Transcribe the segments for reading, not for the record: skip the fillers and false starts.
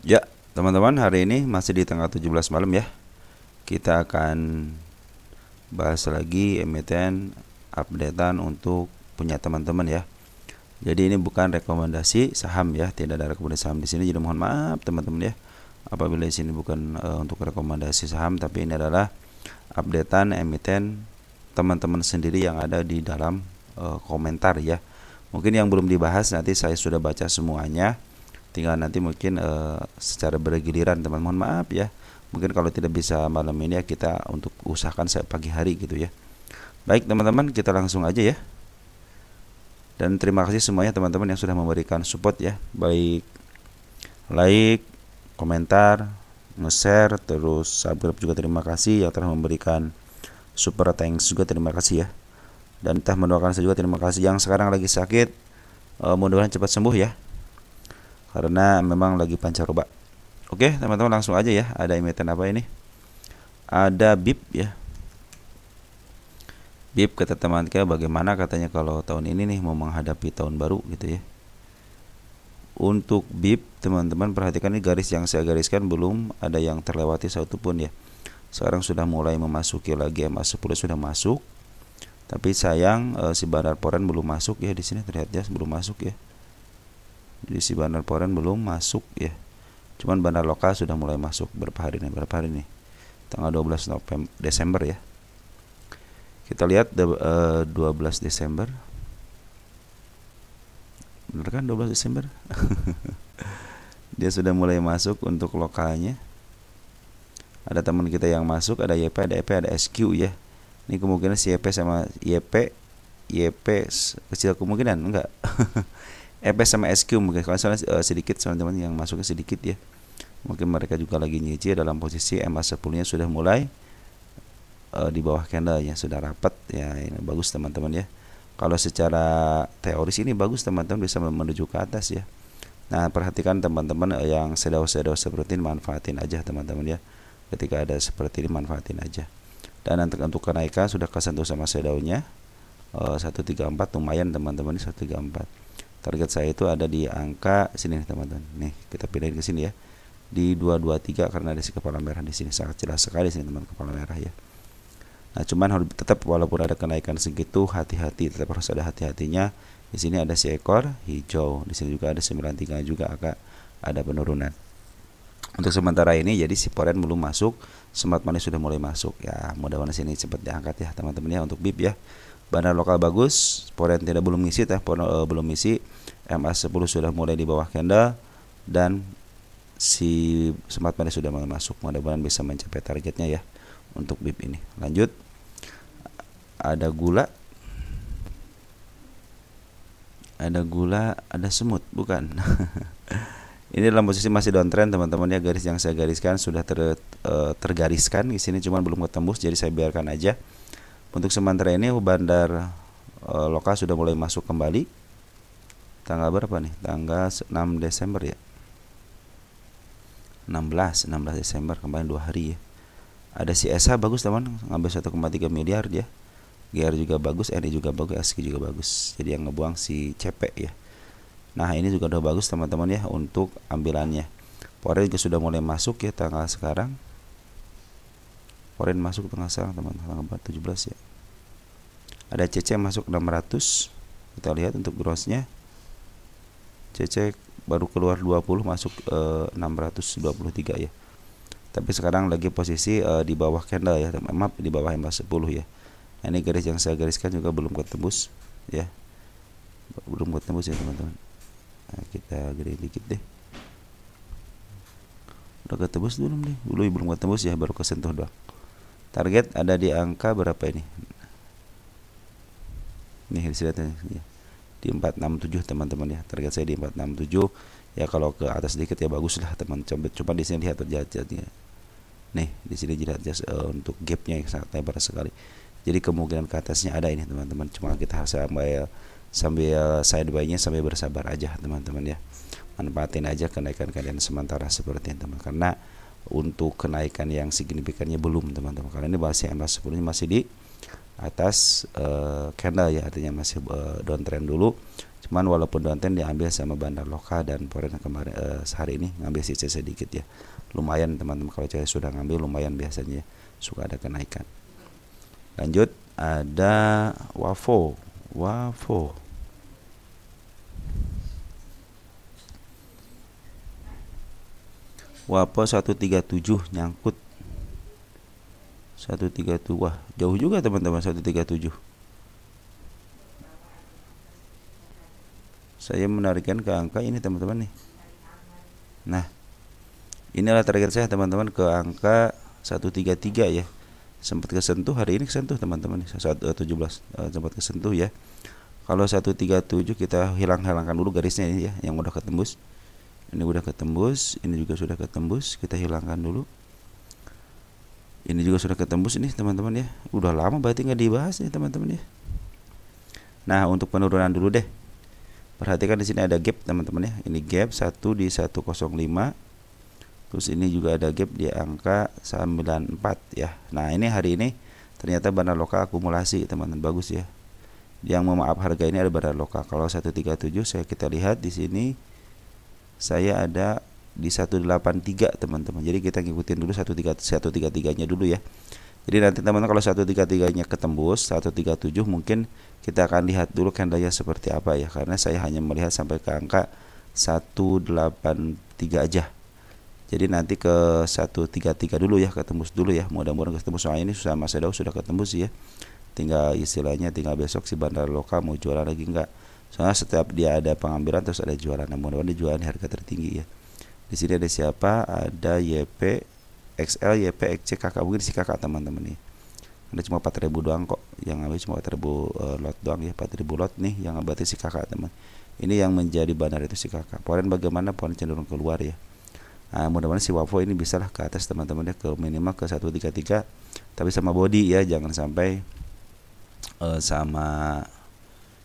Ya, teman-teman, hari ini masih di tanggal 17 malam ya. Kita akan bahas lagi emiten updatean untuk punya teman-teman ya. Jadi ini bukan rekomendasi saham ya, tidak ada rekomendasi saham di sini. Jadi mohon maaf teman-teman ya. Apabila di sini bukan untuk rekomendasi saham, tapi ini adalah updatean emiten teman-teman sendiri yang ada di dalam komentar ya. Mungkin yang belum dibahas nanti saya sudah baca semuanya, tinggal nanti mungkin secara bergiliran teman, mohon maaf ya, mungkin kalau tidak bisa malam ini ya kita untuk usahakan saya pagi hari gitu ya. Baik teman-teman, kita langsung aja ya. Dan terima kasih semuanya teman-teman yang sudah memberikan support ya, baik like, komentar, nge-share, terus subscribe juga terima kasih, yang telah memberikan super thanks juga terima kasih ya, dan telah mendoakan saya juga terima kasih. Yang sekarang lagi sakit, mudah-mudahan cepat sembuh ya, karena memang lagi pancaroba. Oke teman-teman, langsung aja ya. Ada emiten apa ini? Ada BIP ya. BIP kata teman kita, bagaimana katanya kalau tahun ini nih mau menghadapi tahun baru gitu ya. Untuk BIP teman-teman perhatikan, ini garis yang saya gariskan belum ada yang terlewati satu pun ya. Sekarang sudah mulai memasuki lagi, MA10 sudah masuk. Tapi sayang si Bandar Poren belum masuk ya, di sini terlihat ya belum masuk ya. Jadi si Bandar Poren belum masuk ya. Cuman bandar lokal sudah mulai masuk. Berapa hari nih? Tanggal 12 Desember ya. Kita lihat 12 Desember. Bener kan 12 Desember? Dia sudah mulai masuk untuk lokalnya. Ada teman kita yang masuk, ada YP, ada EP, ada SQ ya. Ini kemungkinan si YP sama YP kecil kemungkinan enggak. EP sama SQ mungkin, kalau salah sedikit teman-teman yang masuknya sedikit ya. Mungkin mereka juga lagi nyicil dalam posisi MA10 nya sudah mulai di bawah candle nya sudah rapat ya. Ini bagus teman-teman ya. Kalau secara teoris ini bagus teman-teman, bisa menuju ke atas ya. Nah perhatikan teman-teman, yang shadow seperti ini manfaatin aja teman-teman ya. Ketika ada seperti ini manfaatin aja. Dan untuk kenaikan sudah kesentuh sama shadow-nya 134, lumayan teman-teman, 134. Target saya itu ada di angka sini nih teman-teman. Nih kita pindahin ke sini ya, di 223, karena ada si kepala merah di sini, sangat jelas sekali sini teman, kepala merah ya. Nah cuman harus tetap, walaupun ada kenaikan segitu, hati-hati, tetap harus ada hati-hatinya. Di sini ada si ekor hijau, di sini juga ada 93 juga agak ada penurunan. Untuk sementara ini jadi si Poren belum masuk, Smart Money sudah mulai masuk ya. Mudah-mudahan sini cepat diangkat ya teman-teman ya. Untuk BIP ya, bandar lokal bagus, Poren tidak belum ngisi ya, belum ngisi. MA10 sudah mulai di bawah candle, dan si Smart Money sudah mulai masuk. Mudah-mudahan bisa mencapai targetnya ya untuk BIP ini. Lanjut, ada gula, ada semut bukan. Ini dalam posisi masih downtrend teman-teman ya. Garis yang saya gariskan sudah tergariskan di sini, cuman belum ketembus, jadi saya biarkan aja. Untuk sementara ini bandar lokal sudah mulai masuk kembali. Tanggal berapa nih? Tanggal 6 Desember ya. 16 Desember, kemarin 2 hari ya. Ada si ESA bagus teman, ngambil 1,3 miliar dia. GR juga bagus, RI juga bagus, SQ juga bagus. Jadi yang ngebuang si CP ya. Nah ini juga udah bagus teman-teman ya untuk ambilannya. Poren juga sudah mulai masuk ya tanggal sekarang. Poren masuk tanggal sekarang teman-teman, tanggal 17 ya. Ada CC masuk 600. Kita lihat untuk grossnya. CC baru keluar 20, masuk 623 ya. Tapi sekarang lagi posisi di bawah candle ya, maaf, di bawah MA10 ya. Nah, ini garis yang saya gariskan juga belum ketembus ya. Belum ketembus ya teman-teman. Nah, kita gede dikit deh. Udah ketembus belum nih? Belum ketembus ya, baru kesentuh doang. Target ada di angka berapa ini? Nih dilihat ya. Di 467 teman-teman ya. Target saya di 467. Ya kalau ke atas sedikit ya bagus lah teman. Coba di sini lihat terjadi. Nih di sini lihat untuk gapnya yang sangat lebar sekali. Jadi kemungkinan ke atasnya ada ini teman-teman. Cuma kita harus sambil sideways-nya, sambil bersabar aja teman-teman ya. Manfaatin aja kenaikan kalian sementara seperti ini teman, karena untuk kenaikan yang signifikannya belum teman-teman, karena ini masih MA10 masih di atas candle ya, artinya masih downtrend dulu. Cuman walaupun Donten diambil sama Bandar Loka dan Poren kemarin sehari ini ngambil sisa sedikit ya. Lumayan teman-teman, kalau saya sudah ngambil lumayan biasanya suka ada kenaikan. Lanjut ada Wafo. Wafo 137 nyangkut 137. Wah, jauh juga teman-teman 137. Saya menarikkan ke angka ini teman-teman nih. Nah, inilah target saya teman-teman ke angka 133 ya. Sempat kesentuh hari ini, kesentuh teman-teman, 17 sempat kesentuh ya. Kalau 137 kita hilangkan dulu garisnya ini ya, yang udah ketembus. Ini udah ketembus, ini juga sudah ketembus, kita hilangkan dulu. Ini juga sudah ketembus ini teman-teman ya. Udah lama berarti nggak dibahas nih teman-teman ya. Nah, untuk penurunan dulu deh. Perhatikan di sini ada gap teman-teman ya. Ini gap 1 di 105. Terus ini juga ada gap di angka 94 ya. Nah, ini hari ini ternyata Bandar Loka akumulasi teman-teman, bagus ya. Yang memaaf harga ini ada Bandar Loka. Kalau 137 kita lihat di sini saya ada di 183 teman-teman. Jadi kita ngikutin dulu 133-nya dulu ya. Jadi nanti teman-teman kalau 133-nya ketembus 137 mungkin kita akan lihat dulu candlenya seperti apa ya. Karena saya hanya melihat sampai ke angka 183 aja. Jadi nanti ke 133 dulu ya, ketembus dulu ya. Mudah-mudahan ketembus. Soalnya ini sama Sedao sudah ketembus ya. Tinggal istilahnya tinggal besok si Bandar Loka mau jualan lagi enggak. Soalnya setiap dia ada pengambilan terus ada jualan. Nah, mudah-mudahan dia jualan harga tertinggi ya. Di sini ada siapa? Ada YP XL, YP XC kakak, mungkin si kakak teman-teman nih. Ada cuma 4.000 doang kok. Yang ngambil cuma 4.000 lot doang ya, 4.000 lot nih yang berarti si kakak teman. Ini yang menjadi bandar itu si kakak. Poren bagaimana? Poren cenderung keluar ya. Nah, mudah-mudahan si Wafo ini bisalah ke atas teman-teman ya, ke minimal ke 133 tapi sama body ya, jangan sampai sama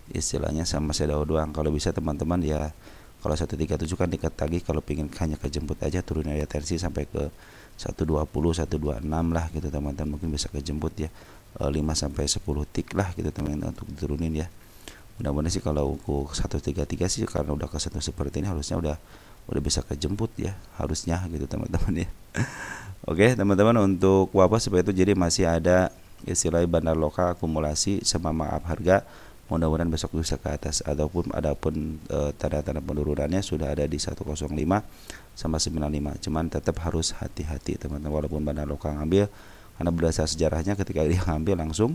istilahnya sama Sedao doang. Kalau bisa teman-teman ya, kalau 137 kan dekat lagi, kalau pingin hanya kejemput aja turun area tensi sampai ke 120 126 lah gitu teman-teman, mungkin bisa kejemput ya 5 sampai 10 tik lah gitu teman-teman untuk turunin ya. Mudah-mudahan sih kalau ke 133 sih karena udah kesentuh seperti ini harusnya udah bisa kejemput ya, harusnya gitu teman-teman ya. Oke teman-teman, untuk Wapa seperti itu. Jadi masih ada istilah Bandar Loka akumulasi sama maaf harga. Mudah-mudahan besok bisa ke atas. Adapun tanda-tanda penurunannya sudah ada di 105 sama 95. Cuman tetap harus hati-hati teman-teman, walaupun Bandar Loka ngambil, karena berdasar sejarahnya ketika dia ngambil langsung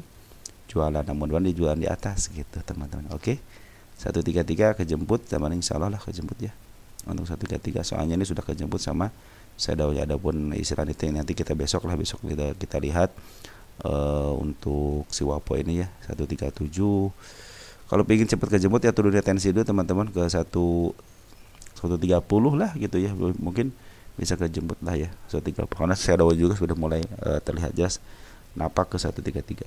jualan. Mudah-mudahan dijual di atas gitu teman-teman. Oke, 133 kejemput teman, insyaallah lah kejemput ya. Untuk 133 soalnya ini sudah kejemput sama Sedao ya. Adapun istilah itu nanti kita besok kita lihat untuk si Wapo ini ya 137. Kalau ingin cepat kejemput ya turun tensi dulu teman-teman ke 130 lah gitu ya, mungkin bisa kejemput lah ya 130 karena Sedao juga sudah mulai terlihat jelas napak ke 133.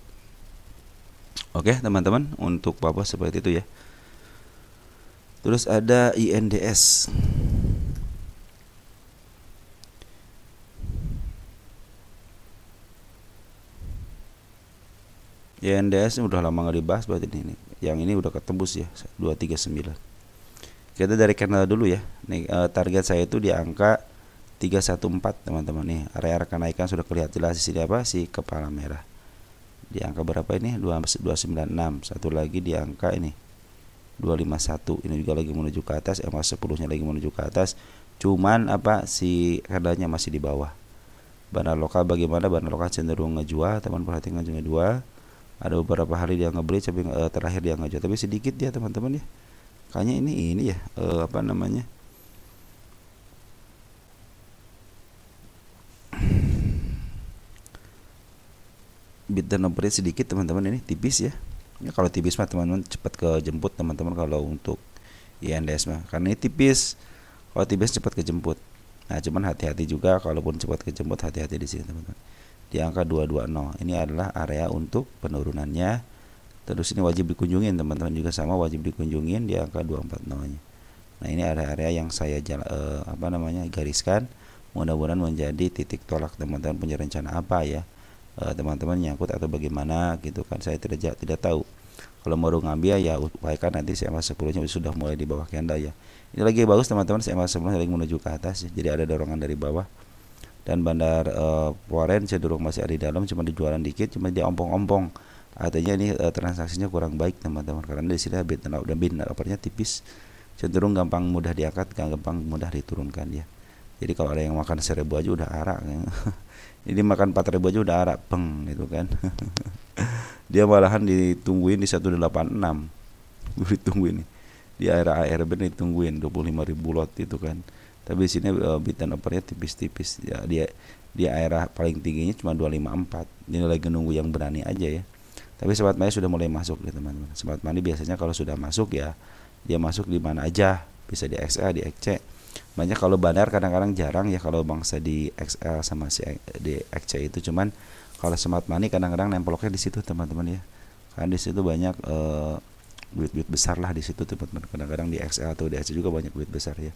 Oke teman-teman, untuk Wapo seperti itu ya. Terus ada INDS. INDS ini udah lama nggak dibahas berarti ini. Yang ini udah ketembus ya 239. Kita dari candle dulu ya. Nih target saya itu di angka 314 teman-teman nih. Area kenaikan sudah kelihatan jelas di sini apa? Si kepala merah. Di angka berapa ini? 296. Satu lagi di angka ini 251. Ini juga lagi menuju ke atas, emas 10-nya lagi menuju ke atas. Cuman apa si harganya masih di bawah. Bandar Loka bagaimana? Bandar Loka cenderung ngejual, teman perhatikan ngejual. Ada beberapa hari dia ngebeli, tapi terakhir dia ngejual, tapi sedikit dia teman-teman ya. Kayaknya ini ya apa namanya? Bid dan operate sedikit teman-teman, ini tipis ya. Ya, kalau tipis mah teman-teman cepat kejemput teman-teman kalau untuk INDS mah, karena ini tipis. Kalau tipis cepat kejemput. Nah, cuman hati-hati juga kalaupun cepat kejemput, hati-hati di sini teman-teman. Di angka 220. Ini adalah area untuk penurunannya. Terus ini wajib dikunjungin teman-teman, juga sama wajib dikunjungin di angka 240-nya. Nah, ini area-area yang saya gariskan. Mudah-mudahan menjadi titik tolak teman-teman, punya rencana apa ya. Teman-teman nyangkut atau bagaimana gitu kan, saya tidak tahu. Kalau baru ngambil ya upayakan nanti SMA 10-nya sudah mulai di bawah candle ya. Ini lagi bagus teman-teman, SMA 10 lagi menuju ke atas ya. Jadi ada dorongan dari bawah. Dan bandar foreign cenderung masih ada di dalam, cuma dijualan dikit, cuma dia ompong-ompong. Artinya ini transaksinya kurang baik teman-teman, karena di sini bid dan bid uppernya tipis, cenderung gampang mudah diangkat, gampang mudah diturunkan ya. Jadi kalau ada yang makan 1.000 aja udah arak ya. Ini makan 4.000 aja udah arak peng gitu kan. Dia malahan ditungguin di 186. Ditungguin di area ARB ditungguin 25.000 lot itu kan. Tapi di sini bid dan offernya tipis-tipis ya. Dia area paling tingginya cuma 254. Ini lagi nunggu yang berani aja ya. Tapi smart money sudah mulai masuk ya teman-teman. Smart money biasanya kalau sudah masuk ya dia masuk di mana aja, bisa di XA, di XC. Banyak kalau bandar kadang-kadang jarang ya kalau bangsa di XL sama di XC itu, cuman kalau smart money kadang-kadang nempeloknya di situ teman-teman ya. Kan di situ banyak duit-duit besar lah di situ teman-teman. Kadang-kadang di XL atau di XC juga banyak duit besar ya.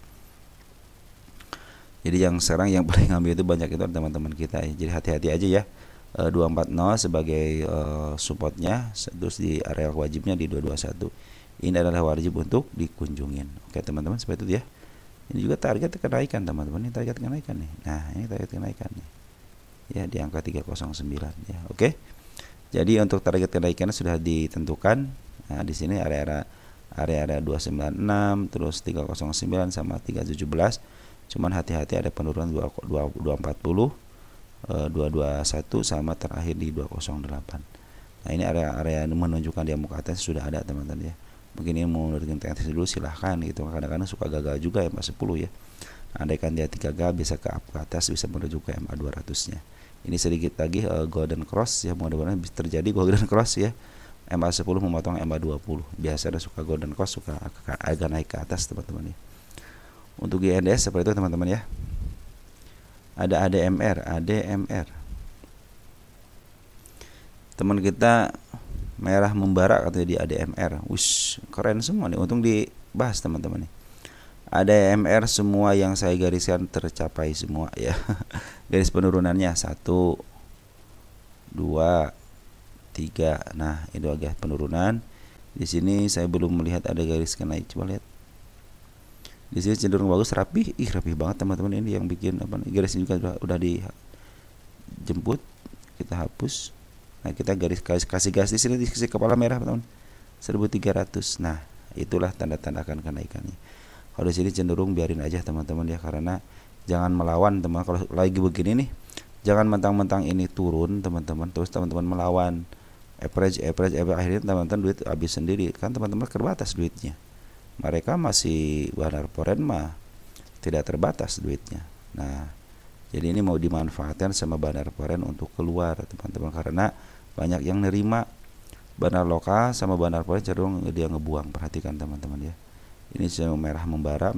Jadi yang sekarang yang paling ngambil itu banyak itu teman-teman kita ya. Jadi hati-hati aja ya. 240 sebagai supportnya, terus di area wajibnya di 221. Ini adalah wajib untuk dikunjungin. Oke teman-teman, seperti itu ya. Ini juga target kenaikan teman-teman, ini target kenaikan nih. Nah, ini target kenaikan nih. Ya, di angka 309 ya. Oke. Jadi untuk target kenaikan sudah ditentukan. Nah, di sini area 296, terus 309 sama 317. Cuman hati-hati ada penurunan 240, 221 sama terakhir di 208. Nah, ini area menunjukkan dia mau ke atas sudah ada teman-teman ya. Mungkin ini mau menurunkan teknis dulu silahkan gitu. Kadang-kadang suka gagal juga MA 10 ya. Andaikan dia 3 gagal bisa ke atas, bisa menuju ke MA 200 nya. Ini sedikit lagi golden cross ya, mudah-mudahan bisa terjadi golden cross ya. MA 10 memotong MA 20. Biasanya suka golden cross, suka agak naik ke atas teman-teman ya. Untuk GNDS seperti itu teman-teman ya. Ada ADMR. Teman kita merah membara katanya di ADMR. Wush, keren semua nih. Untung dibahas teman-teman nih. ADMR semua yang saya gariskan tercapai semua ya. Garis penurunannya 1, 2, 3. Nah, itu agak penurunan. Di sini saya belum melihat ada garis naik. Coba lihat. Di sini cenderung bagus, rapi. Rapi banget teman-teman, ini yang bikin apa nih? Garisnya juga udah dijemput. Kita hapus. Nah, kita kasih garis di sini di sisi kepala merah teman-teman. 1300. Nah, itulah tanda-tanda akan kenaikannya. Kalau di sini cenderung biarin aja teman-teman ya, karena jangan melawan teman. Kalau lagi begini nih, jangan mentang-mentang ini turun teman-teman terus teman-teman melawan. Average akhirnya teman-teman duit habis sendiri. Kan teman-teman terbatas duitnya. Mereka masih bandar foreign mah tidak terbatas duitnya. Nah, jadi ini mau dimanfaatkan sama bandar foreign untuk keluar teman-teman, karena banyak yang nerima bandar lokal sama bandar foreign cenderung dia ngebuang. Perhatikan teman-teman ya. Ini merah membara.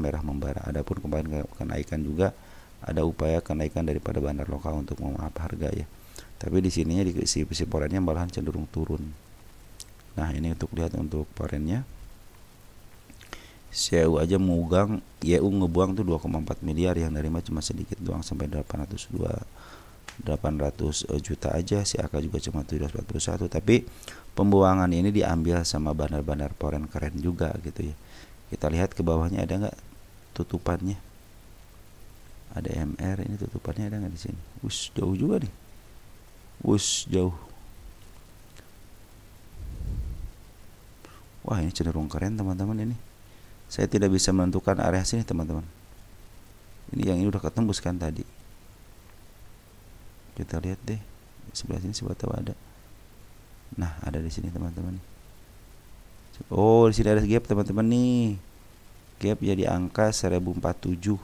Adapun kemarin kenaikan juga ada upaya kenaikan daripada bandar lokal untuk mengap harga ya. Tapi di sininya di sisi foreignnya malahan cenderung turun. Nah, ini untuk lihat untuk foreignnya. CU aja megang, YU ngebuang tuh 2,4 miliar, yang nerima cuma sedikit doang sampai 800 juta aja. Si AK juga cuma 741, tapi pembuangan ini diambil sama bandar-bandar foreign keren juga gitu ya. Kita lihat ke bawahnya ada nggak tutupannya? Ada MR, ini tutupannya ada nggak di sini? Wush, jauh juga nih. Wush, jauh. Wah, ini cenderung keren teman-teman ini. Saya tidak bisa menentukan area sini teman-teman. Ini yang ini udah ketembus kan tadi. Kita lihat deh sebelah sini, siapa tahu ada. Nah, ada di sini teman-teman. Oh, di sini ada gap teman-teman nih. Gap jadi angka 1047.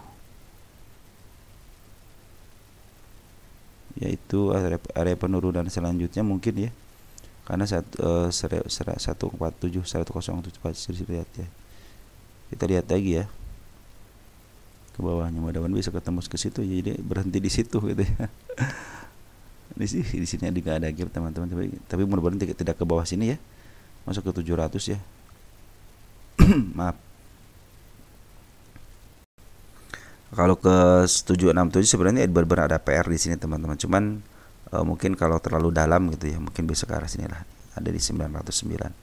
Yaitu area penurunan selanjutnya mungkin ya. Karena 147 107 lihat ya. Kita lihat lagi ya ke bawahnya, mudah-mudahan bisa ketemu ke situ, jadi berhenti di situ gitu ya. Di sini ada gap teman-teman, tapi mudah-mudahan tidak ke bawah sini ya, masuk ke 700 ya. Maaf. Kalau ke 767 sebenarnya benar-benar ada PR di sini teman-teman, cuman mungkin kalau terlalu dalam gitu ya, mungkin bisa ke arah sini lah, ada di 909.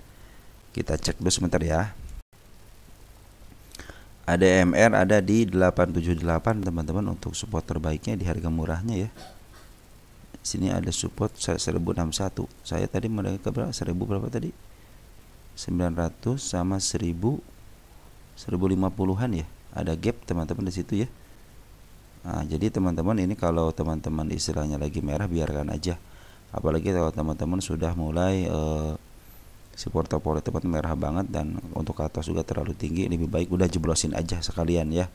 Kita cek dulu sebentar ya. Ada MR ada di 878 teman-teman untuk support terbaiknya di harga murahnya ya. Sini ada support 1061. Saya tadi mereka berapa? 1000 berapa tadi? 900 sama 1000 1050-an ya. Ada gap teman-teman di situ ya. Nah, jadi teman-teman ini kalau teman-teman istilahnya lagi merah biarkan aja. Apalagi kalau teman-teman sudah mulai support pola teman merah banget dan untuk ke atas juga terlalu tinggi, lebih baik udah jeblosin aja sekalian ya.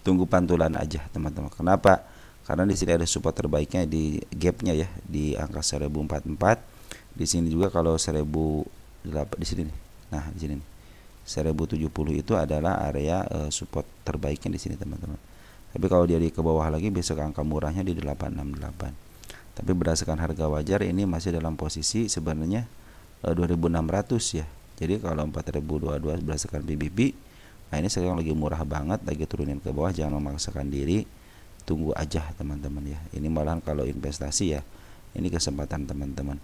Tunggu pantulan aja teman-teman. Kenapa? Karena di sini ada support terbaiknya di gapnya ya di angka 1044. Di sini juga kalau 1008 di sini nih. Nah, di sini nih. 1070 itu adalah area support terbaiknya di sini teman-teman. Tapi kalau dia di ke bawah lagi bisa ke angka murahnya di 868. Tapi berdasarkan harga wajar ini masih dalam posisi sebenarnya 2600 ya. Jadi kalau 4022 berdasarkan PBB, nah ini sekarang lagi murah banget, lagi turunin ke bawah, jangan memaksakan diri, tunggu aja teman-teman ya. Ini malahan kalau investasi ya, ini kesempatan teman-teman.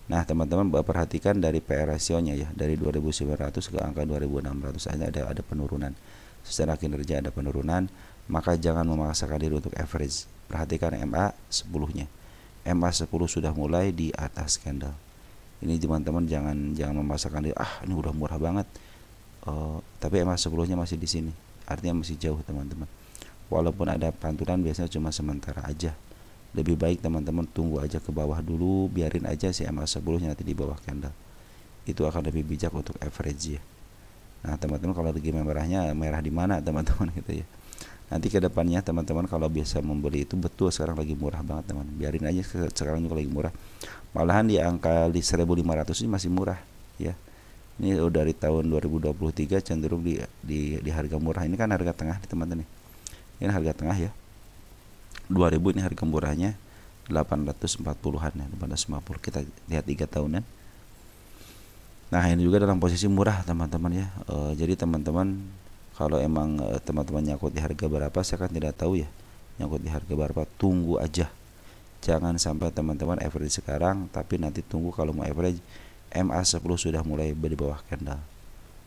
Nah teman-teman perhatikan dari PR ratio-nya ya, dari 2900 ke angka 2600 ada penurunan. Secara kinerja ada penurunan, maka jangan memaksakan diri untuk average. Perhatikan MA 10-nya. MA 10 sudah mulai di atas candle. Ini teman-teman jangan memaksakan diri, ini udah murah banget. Tapi MA 10-nya masih di sini. Artinya masih jauh teman-teman. Walaupun ada pantulan biasanya cuma sementara aja. Lebih baik teman-teman tunggu aja ke bawah dulu, biarin aja si MA 10-nya nanti di bawah candle. Itu akan lebih bijak untuk average ya. Nah, teman-teman kalau lagi merahnya merah di mana teman-teman gitu ya. Nanti ke depannya teman-teman kalau bisa membeli itu betul sekarang lagi murah banget teman. Biarin aja sekarang juga lagi murah. Malahan di angka di 1500 ini masih murah ya. Ini udah dari tahun 2023 cenderung di harga murah. Ini kan harga tengah teman-teman nih. Ini harga tengah ya. 2000 ini harga murahnya 840-an ya, 850. Kita lihat 3 tahunan. Nah, ini juga dalam posisi murah teman-teman ya. Jadi teman-teman kalau emang teman-teman nyangkut di harga berapa, saya kan tidak tahu ya. Nyangkut di harga berapa, tunggu aja. Jangan sampai teman-teman average sekarang, tapi nanti tunggu kalau mau average MA 10 sudah mulai di bawah candle.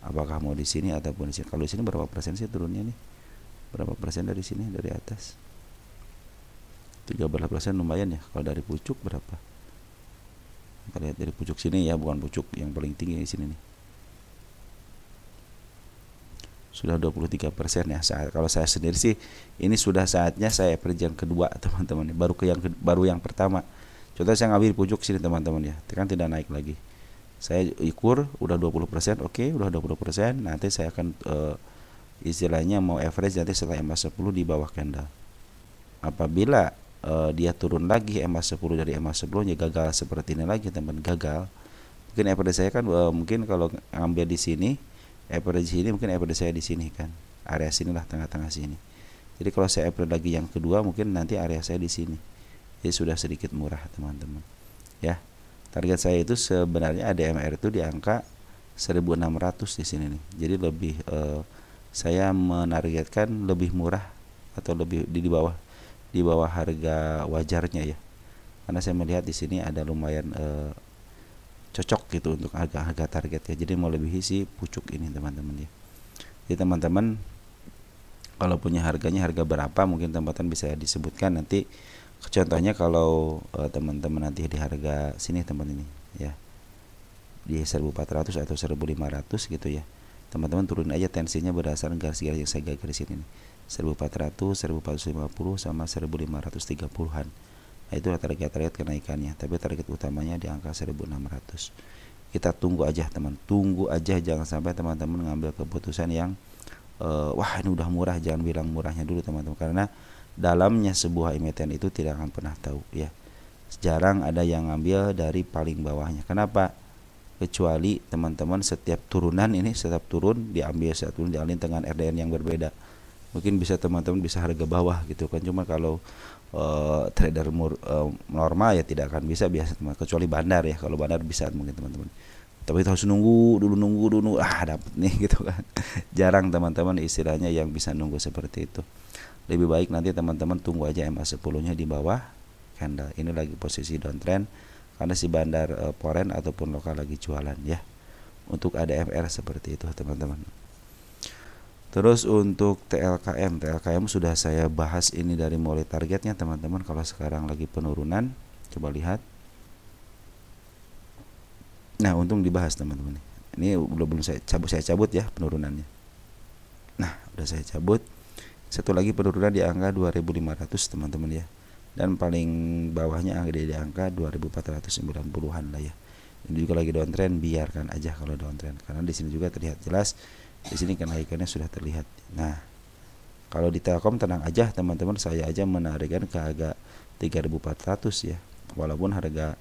Apakah mau di sini ataupun di sini? Kalau di sini berapa persen sih turunnya nih? Berapa persen dari sini dari atas? 13% lumayan ya. Kalau dari pucuk berapa? Kita lihat dari pucuk sini ya, bukan pucuk yang paling tinggi di sini nih. Sudah 23% ya. Kalau saya sendiri sih ini sudah saatnya saya average yang kedua teman-teman. Baru yang pertama. Contoh saya ngambil pucuk sini teman-teman ya. Kan tidak naik lagi. Saya ukur udah 20%, oke, udah 20%. Nanti saya akan istilahnya mau average nanti setelah MA 10 di bawah candle. Apabila dia turun lagi MA 10 dari MA 10 nya gagal seperti ini lagi teman, gagal. Mungkin average saya kan mungkin kalau ngambil di sini average sini, mungkin average saya di sini kan, area sinilah tengah-tengah sini. Jadi kalau saya average lagi yang kedua, mungkin nanti area saya di sini. Jadi sudah sedikit murah teman-teman ya. Target saya itu sebenarnya ADMR itu di angka 1600 di sini nih. Jadi lebih saya menargetkan lebih murah atau lebih di bawah harga wajarnya ya. Karena saya melihat di sini ada lumayan cocok gitu untuk harga target ya. Jadi mau lebih si pucuk ini teman-teman ya. Jadi teman-teman kalau punya harganya harga berapa mungkin teman-teman bisa disebutkan nanti. Contohnya kalau teman-teman nanti di harga sini teman ini ya, di 1400 atau 1500 gitu ya, teman-teman turunin aja tensinya berdasarkan garis-garis yang saya garisin ini, 1400, 1450 sama 1530-an. Nah, itu target kenaikannya, tapi target utamanya di angka 1600. Kita tunggu aja teman, tunggu aja, jangan sampai teman-teman ngambil keputusan yang wah ini udah murah. Jangan bilang murahnya dulu teman-teman, karena dalamnya sebuah emiten itu tidak akan pernah tahu ya. Jarang ada yang ngambil dari paling bawahnya. Kenapa? Kecuali teman-teman setiap turunan ini, setiap turun diambil satu dialin dengan RDN yang berbeda. Mungkin bisa teman-teman bisa harga bawah gitu kan. Cuma kalau trader normal ya tidak akan bisa biasa teman. Kecuali bandar ya. Kalau bandar bisa mungkin teman-teman. Tapi itu harus nunggu dulu dapat nih gitu kan. Jarang teman-teman istilahnya yang bisa nunggu seperti itu. Lebih baik nanti teman-teman tunggu aja MA 10-nya di bawah candle. Ini lagi posisi downtrend. karena si bandar foreign ataupun lokal lagi jualan ya. Untuk ADMR seperti itu teman-teman. Terus untuk TLKM sudah saya bahas ini dari mulai targetnya teman-teman. Kalau sekarang lagi penurunan, coba lihat. Nah, untung dibahas teman-teman. Ini belum saya cabut ya penurunannya. Nah, udah saya cabut. Satu lagi penurunan di angka 2.500 teman-teman ya. Dan paling bawahnya ada di angka 2.490-an lah ya. Ini juga lagi downtrend, biarkan aja kalau downtrend karena di sini juga terlihat jelas. Di sini kenaikannya sudah terlihat. Nah, kalau di Telkom tenang aja teman-teman, saya aja menarikkan ke agak 3.400 ya. Walaupun harga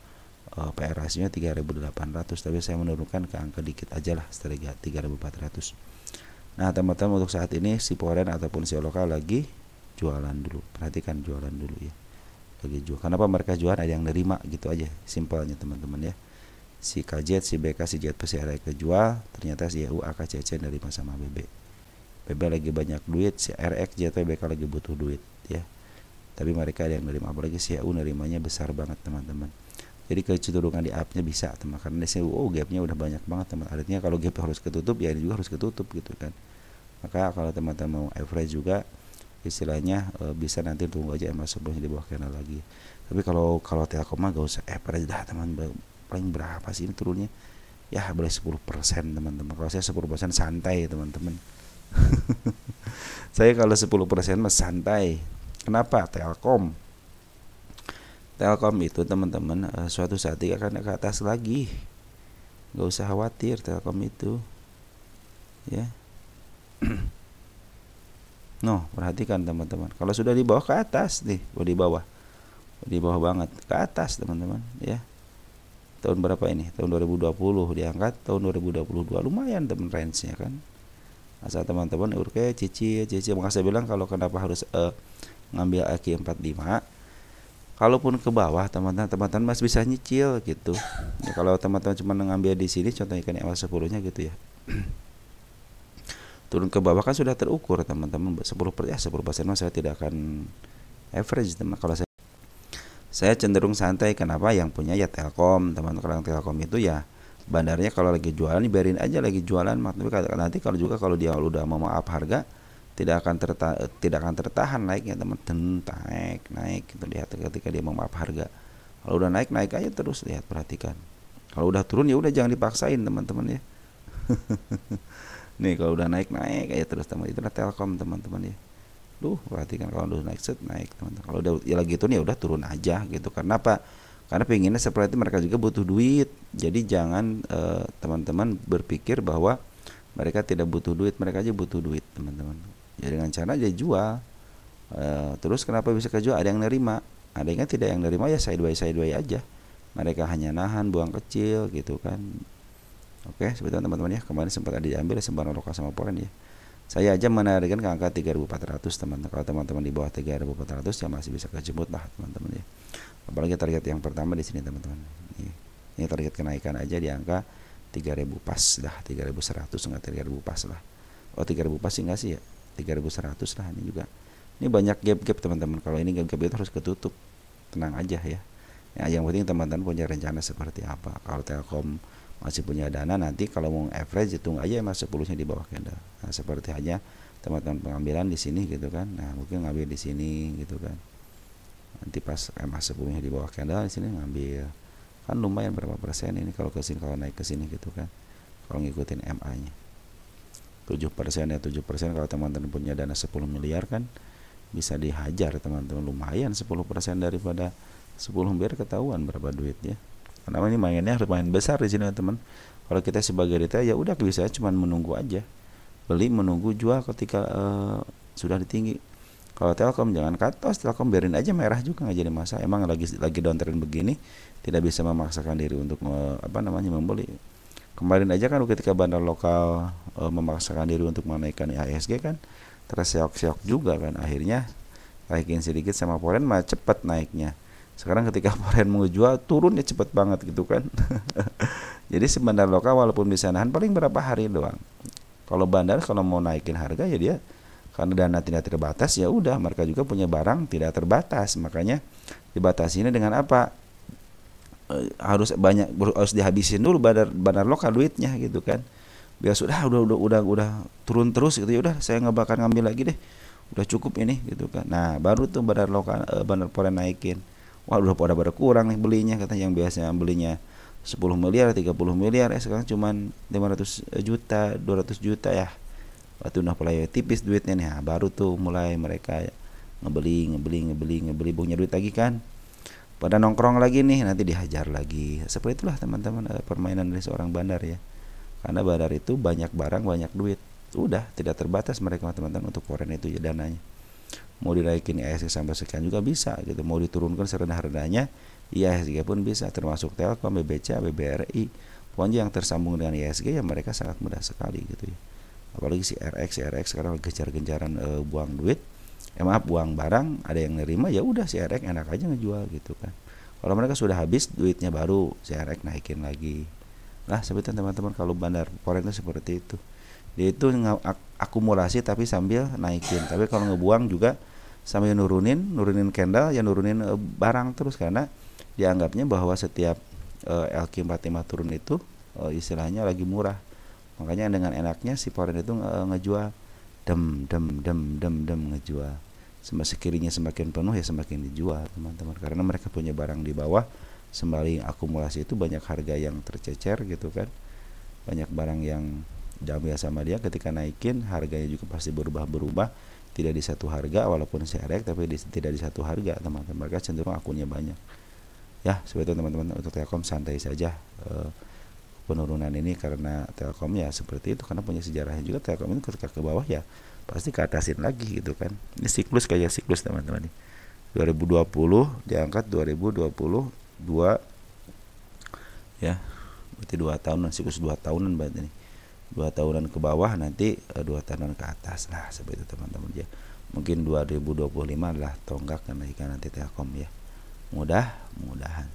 PR ratio-nya 3.800, tapi saya menurunkan ke angka dikit aja lah, 3.400. Nah, teman-teman untuk saat ini si foreign ataupun si lokal lagi jualan dulu. Perhatikan jualan dulu ya. Lagi jual. Kenapa mereka jualan? Ada yang nerima gitu aja, simpelnya teman-teman ya. Si KZ, si BK, si JP, si RX kejual, ternyata si EU, AK, CC dari sama BB. BB lagi banyak duit, si RX, JP, BK lagi butuh duit ya. Tapi mereka ada yang nerima, apalagi si EU nerimanya besar banget teman-teman. Jadi kecenderungan di up-nya bisa teman, karena di sini gapnya udah banyak banget teman. Artinya kalau gap harus ketutup ya ini juga harus ketutup gitu kan. Maka kalau teman-teman mau average juga istilahnya bisa nanti tunggu aja MA sebelumnya di bawah candle lagi. Tapi kalau Telkom mah gak usah average dah teman. Paling berapa sih ini turunnya? Ya boleh 10% teman-teman. Kalau saya 10% santai teman-teman. Saya kalau 10% mah santai. Kenapa? Telkom itu teman-teman suatu saat akan ke atas lagi. Gak usah khawatir Telkom itu ya. No, perhatikan teman-teman. Kalau sudah di bawah ke atas nih, di bawah banget ke atas teman-teman ya. Tahun berapa ini? Tahun 2020 diangkat, tahun 2022 lumayan teman range-nya kan. Asal teman-teman urke cicil. Maka saya bilang kalau kenapa harus ngambil AK45. Kalaupun ke bawah teman-teman masih bisa nyicil gitu. Ya, kalau teman-teman cuma ngambil di sini contohnya kan MA10-nya gitu ya. Turun ke bawah kan sudah terukur teman-teman 10% mah saya tidak akan average teman. Kalau saya cenderung santai. Kenapa? Yang punya ya Telkom teman-teman. Kalau Telkom itu ya bandarnya kalau lagi jualan biarin aja lagi jualan. Tapi nanti kalau dia udah mau up harga tidak akan tertahan naiknya teman. Naik gitu, lihat ketika dia mau up harga. Kalau udah naik aja terus, lihat perhatikan. Kalau udah turun ya udah jangan dipaksain teman-teman ya. Nih kalau udah naik aja terus teman. Itulah Telkom teman-teman ya. Perhatikan kalau udah naik naik teman-teman. Kalau udah ya lagi turun ya udah turun aja gitu. Karena apa? Karena pengennya seperti itu, mereka juga butuh duit. Jadi jangan teman-teman berpikir bahwa mereka tidak butuh duit, mereka aja butuh duit teman-teman. Jadi dengan cara dia jual. Terus kenapa bisa kejual? Ada yang nerima, ada yang tidak yang nerima ya sideway aja. Mereka hanya nahan, buang kecil gitu kan. Oke, seperti itu teman-teman ya. Kemarin sempat ada diambil sembarang lokal sama foreign ya. Saya aja menarikkan ke angka 3.400 teman-teman. Kalau teman-teman di bawah 3.400 ya masih bisa kejebut lah teman-teman ya. Apalagi target yang pertama di sini teman-teman. Ini target kenaikan aja di angka 3.000 pas dah, 3.100 enggak 3.000 pas lah. Oh 3.000 pas sih enggak sih ya, 3.100 lah ini juga. Ini banyak gap teman-teman. Kalau ini gap itu harus ketutup, tenang aja ya. Yang penting teman-teman punya rencana seperti apa. Kalau Telkom masih punya dana, nanti kalau mau average hitung aja mas 10-nya di bawah candle. Nah, seperti hanya teman-teman pengambilan di sini gitu kan. Nah mungkin ngambil di sini gitu kan. Nanti pas emas 10-nya di bawah candle di sini ngambil. Kan lumayan berapa persen ini kalau naik ke sini gitu kan. Kalau ngikutin MA-nya 7% ya 7%. Kalau teman-teman punya dana 10 miliar kan bisa dihajar teman-teman, lumayan 10% daripada 10 biar ketahuan berapa duitnya. Karena ini mainnya harus main besar di sini teman. Kalau kita sebagai retail ya udah bisa cuma menunggu aja, beli menunggu jual ketika sudah ditinggi. Kalau Telkom jangan katos, Telkom biarin aja merah juga nggak jadi masalah. Emang lagi downtrend begini tidak bisa memaksakan diri untuk membeli. Kemarin aja kan ketika bandar lokal memaksakan diri untuk menaikkan IHSG kan terseok-seok juga kan, akhirnya naikin sedikit sama foreign mah cepat naiknya. Sekarang ketika foreign mau jual turunnya cepat banget gitu kan. Jadi si bandar lokal walaupun bisa nahan paling berapa hari doang. Kalau bandar kalau mau naikin harga ya dia karena dana tidak terbatas ya udah, mereka juga punya barang tidak terbatas, makanya dibatasinya dengan apa? harus dihabisin dulu bandar lokal duitnya gitu kan, biar udah turun terus gitu, ya udah saya nggak bakal ngambil lagi deh, udah cukup ini gitu kan. Nah baru tuh bandar lokal, bandar foreign naikin. Wah udah pada kurang nih belinya, kata yang biasanya belinya 10 miliar 30 miliar sekarang cuman 500 juta 200 juta ya. Waktu udah mulai tipis duitnya nih, nah, baru tuh mulai mereka ngebeli punya duit lagi kan, pada nongkrong lagi nih, nanti dihajar lagi. Seperti itulah teman-teman, permainan dari seorang bandar ya. Karena bandar itu banyak barang, banyak duit. Udah tidak terbatas mereka teman-teman untuk foreign itu ya dananya. Mau dinaikin IHSG sampai sekian juga bisa gitu. Mau diturunkan serendah-rendahnya IHSG pun bisa, termasuk Telkom, BBCA, BBRI. Pokoknya yang tersambung dengan IHSG ya mereka sangat mudah sekali gitu ya. Apalagi si RX sekarang gencar-gencaran buang duit. Buang barang, ada yang nerima ya udah si RX enak aja ngejual gitu kan. Kalau mereka sudah habis duitnya baru si RX naikin lagi. Lah seperti teman-teman, kalau bandar foreign itu seperti itu. Dia itu akumulasi tapi sambil naikin. Tapi kalau ngebuang juga sambil nurunin candle ya, nurunin barang terus, karena dianggapnya bahwa setiap LQ45 turun itu istilahnya lagi murah. Makanya dengan enaknya si foreign itu ngejual dem ngejual. Sekirinya semakin penuh ya semakin dijual teman-teman, karena mereka punya barang di bawah. Sembari akumulasi itu banyak harga yang tercecer gitu kan, banyak barang yang diambil sama dia. Ketika naikin harganya juga pasti berubah, tidak di satu harga, walaupun serek tapi tidak di satu harga teman-teman. Mereka cenderung akunnya banyak ya. Seperti itu teman-teman, untuk Telkom santai saja penurunan ini, karena Telkom ya seperti itu, karena punya sejarahnya juga. Telkom ini ketika ke bawah ya pasti ke atasin lagi gitu kan. Ini siklus kayak siklus teman-teman nih. 2020 diangkat 2022 ya, berarti 2 tahunan, siklus 2 tahunan berarti nih. 2 tahunan ke bawah, nanti 2 tahunan ke atas lah, seperti itu teman-teman ya. Mungkin 2025 adalah tonggak kenaikan nanti Telkom ya. Mudah-mudahan.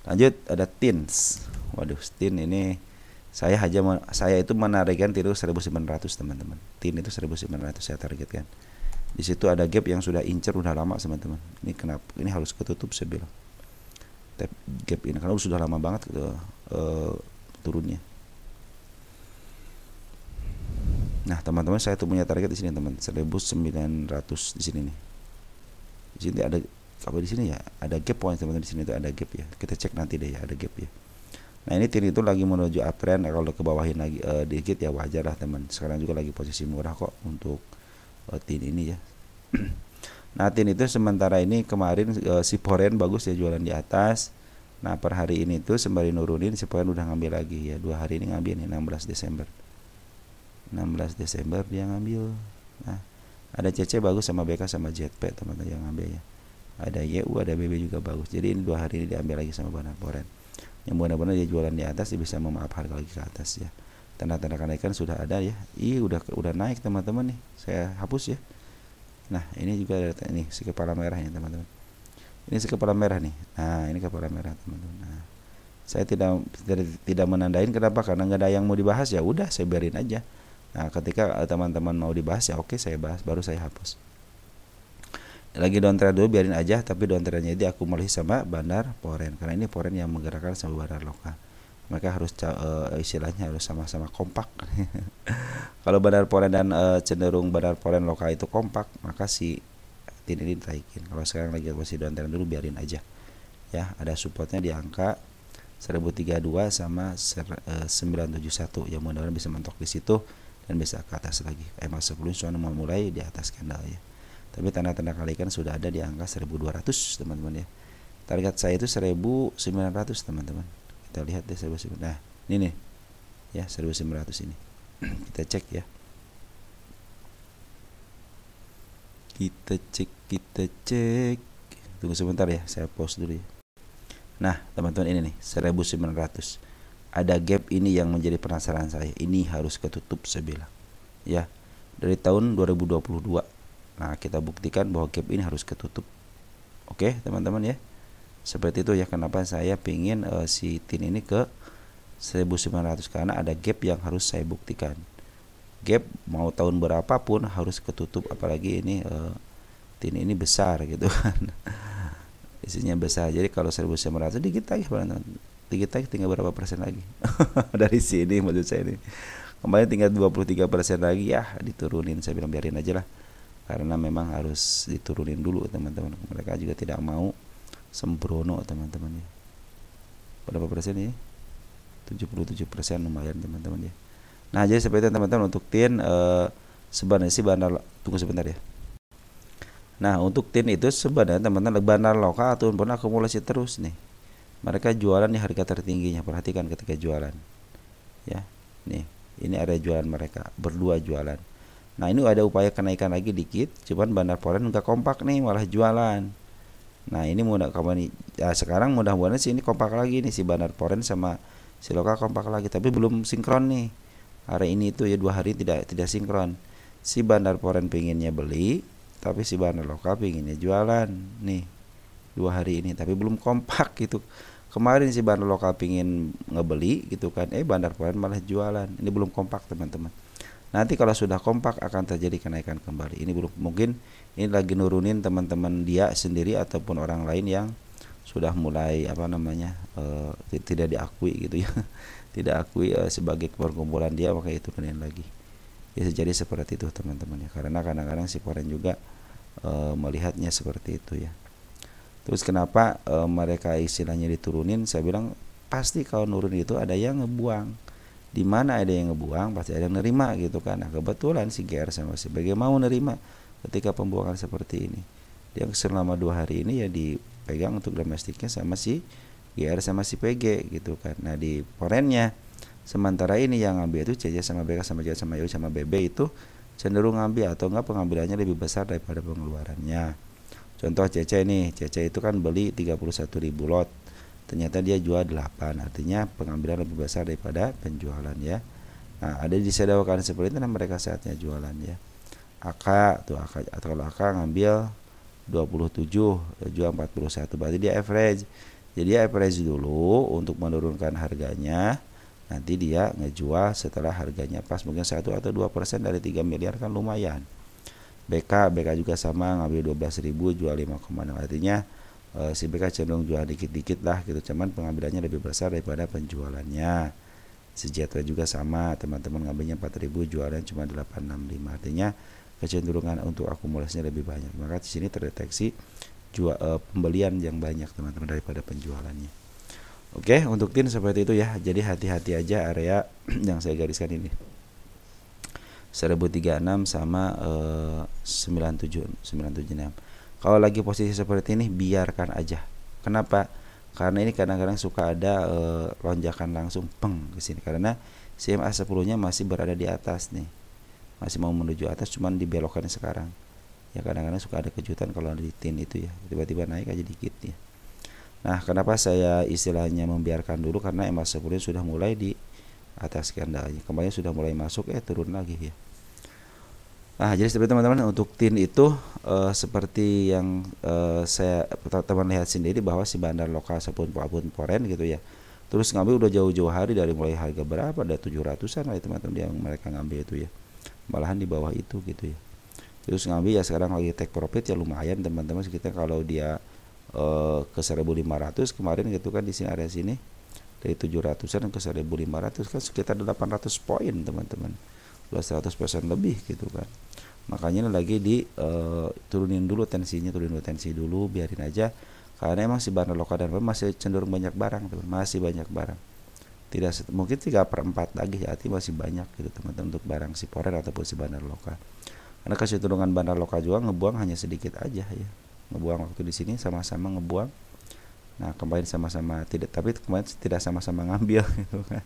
Lanjut ada TINS. Waduh, TIN ini saya itu menargetkan tiru 1900 teman-teman. TIN itu 1900 saya targetkan. Di situ ada gap yang sudah incer udah lama teman-teman. Ini kenapa? Ini harus ketutup saya bilang. Gap ini karena sudah lama banget turunnya. Nah, teman-teman, saya tuh punya target di sini teman, 1900 di sini nih. Di sini ada apa di sini ya? Ada gap point teman-teman, di sini itu ada gap ya. Kita cek nanti deh ya, ada gap ya. Nah, ini TIN itu lagi menuju uptrend. Kalau ke bawahin lagi dikit ya wajar lah teman. Sekarang juga lagi posisi murah kok untuk TIN ini ya. Nah, TIN itu sementara ini kemarin si foreign bagus ya, jualan di atas. Nah, per hari ini tuh sembari nurunin, si foreign udah ngambil lagi ya. 2 hari ini ngambil nih, 16 Desember dia ngambil. Nah, ada CC bagus sama BK sama JP teman-teman yang ngambil ya. Ada YU, ada BB juga bagus. Jadi ini 2 hari ini diambil lagi sama bandar foreign. Yang benar-benar dia jualan di atas, dia bisa memaaf harga lagi ke atas ya. Tanda-tanda kenaikan sudah ada ya. Udah naik teman-teman nih. Saya hapus ya. Nah, ini juga ada ini si kepala merah ya teman-teman. Ini si kepala merah nih. Nah, ini kepala merah teman-teman. Nah, saya tidak menandain, kenapa? Karena nggak ada yang mau dibahas, ya udah saya biarin aja. Nah, ketika teman-teman mau dibahas ya oke saya bahas, baru saya hapus. Lagi downtrend dulu biarin aja, tapi downtrendnya itu akumulasi sama bandar foreign, karena ini foreign yang menggerakkan sama bandar lokal. Mereka harus istilahnya harus sama-sama kompak. Kalau bandar foreign dan cenderung bandar foreign lokal itu kompak, maka si TIN ini ditaikin. Kalau sekarang lagi masih downtrend dulu biarin aja. Ya, ada supportnya di angka 1032 sama 971. Ya mudah-mudahan bisa mentok di situ dan bisa ke atas lagi. Emang sebelum soalnya mau mulai di atas candle ya. Tapi tanda-tanda kenaikan sudah ada di angka 1200 teman-teman ya. Target saya itu 1900 teman-teman. Kita lihat deh 1900. Nah, ini nih. Ya, 1900 ini. Kita cek ya. Kita cek. Tunggu sebentar ya, saya pause dulu ya. Nah, teman-teman, ini nih 1900. Ada gap ini yang menjadi penasaran saya. Ini harus ketutup saya bilang. Ya. Dari tahun 2022. Nah, kita buktikan bahwa gap ini harus ketutup. Oke, teman-teman ya. Seperti itu ya, kenapa saya pingin si TIN ini ke 1900, karena ada gap yang harus saya buktikan. Gap mau tahun berapapun harus ketutup, apalagi ini TIN ini besar gitu kan. isinya besar. Jadi kalau 1.900 dikit lagi teman-teman, dikit lagi tinggal berapa persen lagi dari sini maksud saya ini. Kemarin tinggal 23% lagi, ya diturunin. Saya bilang biarin aja lah, karena memang harus diturunin dulu teman-teman. Mereka juga tidak mau sembrono teman-teman ya. Berapa persen ya? 77%, lumayan teman-teman ya. Nah jadi seperti itu teman-teman untuk tin. Sebenarnya sih bandar, tunggu sebentar ya. Nah untuk tin itu sebenarnya teman-teman bandar lokal ataupun akumulasi terus nih. Mereka jualan di harga tertingginya. Perhatikan ketika jualan ya. Nih ini area jualan mereka, berdua jualan. Nah ini ada upaya kenaikan lagi dikit, cuman bandar foreign nggak kompak nih, malah jualan. Nah ini mudah kawan ya, sekarang mudah-mudahan sih ini kompak lagi nih, si bandar foreign sama si lokal kompak lagi, tapi belum sinkron nih. Hari ini itu ya 2 hari tidak sinkron. Si bandar foreign pinginnya beli, tapi si bandar lokal pinginnya jualan nih 2 hari ini, tapi belum kompak gitu. Kemarin si bandar lokal pingin ngebeli gitu kan, bandar foreign malah jualan. Ini belum kompak teman-teman. Nanti kalau sudah kompak akan terjadi kenaikan kembali. Ini belum, mungkin ini lagi nurunin teman-teman dia sendiri ataupun orang lain yang sudah mulai tidak diakui gitu ya. Tidak akui sebagai perkumpulan dia, maka itu turunin lagi. Ya jadi seperti itu teman-teman ya. Karena kadang-kadang si foreign juga melihatnya seperti itu ya. Terus kenapa mereka istilahnya diturunin? Saya bilang pasti kalau nurun itu ada yang ngebuang. Di mana ada yang ngebuang pasti ada yang nerima gitu kan. Nah kebetulan si GR sama si PG mau nerima ketika pembuangan seperti ini. Dia selama 2 hari ini ya dipegang untuk domestiknya sama si GR sama si PG gitu kan. Nah di foreignnya sementara ini yang ngambil itu CC sama BK sama JR sama YU sama BB itu cenderung ngambil atau enggak pengambilannya lebih besar daripada pengeluarannya. Contoh CC nih, CC itu kan beli 31.000 lot, ternyata dia jual 8, artinya pengambilan lebih besar daripada penjualan ya. Nah ada disediakan seperti itu, nah mereka saatnya jualan ya. AK tuh atau kalau AK ngambil 27, jual 41, berarti dia average. Jadi dia average dulu untuk menurunkan harganya, nanti dia ngejual setelah harganya pas, mungkin 1 atau 2% dari 3 miliar kan lumayan. BK juga sama, ngambil 12.000 jual 5,6, artinya si BK cenderung jual dikit-dikit lah gitu, cuman pengambilannya lebih besar daripada penjualannya. Si JT juga sama, teman-teman ngambilnya 4.000 jualnya cuma 865, artinya kecenderungan untuk akumulasinya lebih banyak. Maka di sini terdeteksi pembelian yang banyak teman-teman daripada penjualannya. Oke, untuk tin seperti itu ya. Jadi hati-hati aja area yang saya gariskan ini. 1036 sama 976. Kalau lagi posisi seperti ini biarkan aja. Kenapa? Karena ini kadang-kadang suka ada lonjakan langsung peng ke sini, karena CMA 10-nya masih berada di atas nih. Masih mau menuju atas, cuman dibelokkan sekarang. Ya kadang-kadang suka ada kejutan kalau di tin itu ya, tiba-tiba naik aja dikit ya. Nah, kenapa saya istilahnya membiarkan dulu, karena MA 10 sudah mulai di atas candlenya. Kemarin sudah mulai masuk turun lagi ya. Nah, jadi seperti teman-teman untuk tin itu seperti yang saya teman lihat sendiri, bahwa si bandar lokal ataupun foreign gitu ya. Terus ngambil udah jauh-jauh hari, dari mulai harga berapa, ada 700-an lah teman-teman yang mereka ngambil itu ya. Malahan di bawah itu gitu ya. Terus ngambil ya sekarang lagi take profit ya lumayan teman-teman, sekitar kalau dia ke 1.500 kemarin gitu kan, di sini area sini dari 700-an ke 1.500 kan sekitar 800 poin teman-teman, 100% lebih gitu kan. Makanya lagi turunin dulu tensinya, dulu biarin aja, karena emang si bandar lokal dan masih cenderung banyak barang teman, masih banyak barang, tidak mungkin 3/4 lagi ya, artinya masih banyak gitu teman-teman untuk barang si foreign ataupun si bandar lokal. Karena kecenderungan bandar lokal juga ngebuang hanya sedikit aja ya, ngebuang waktu di sini sama-sama ngebuang. Nah kemarin sama-sama tidak, tapi kemarin tidak sama-sama ngambil gitu kan.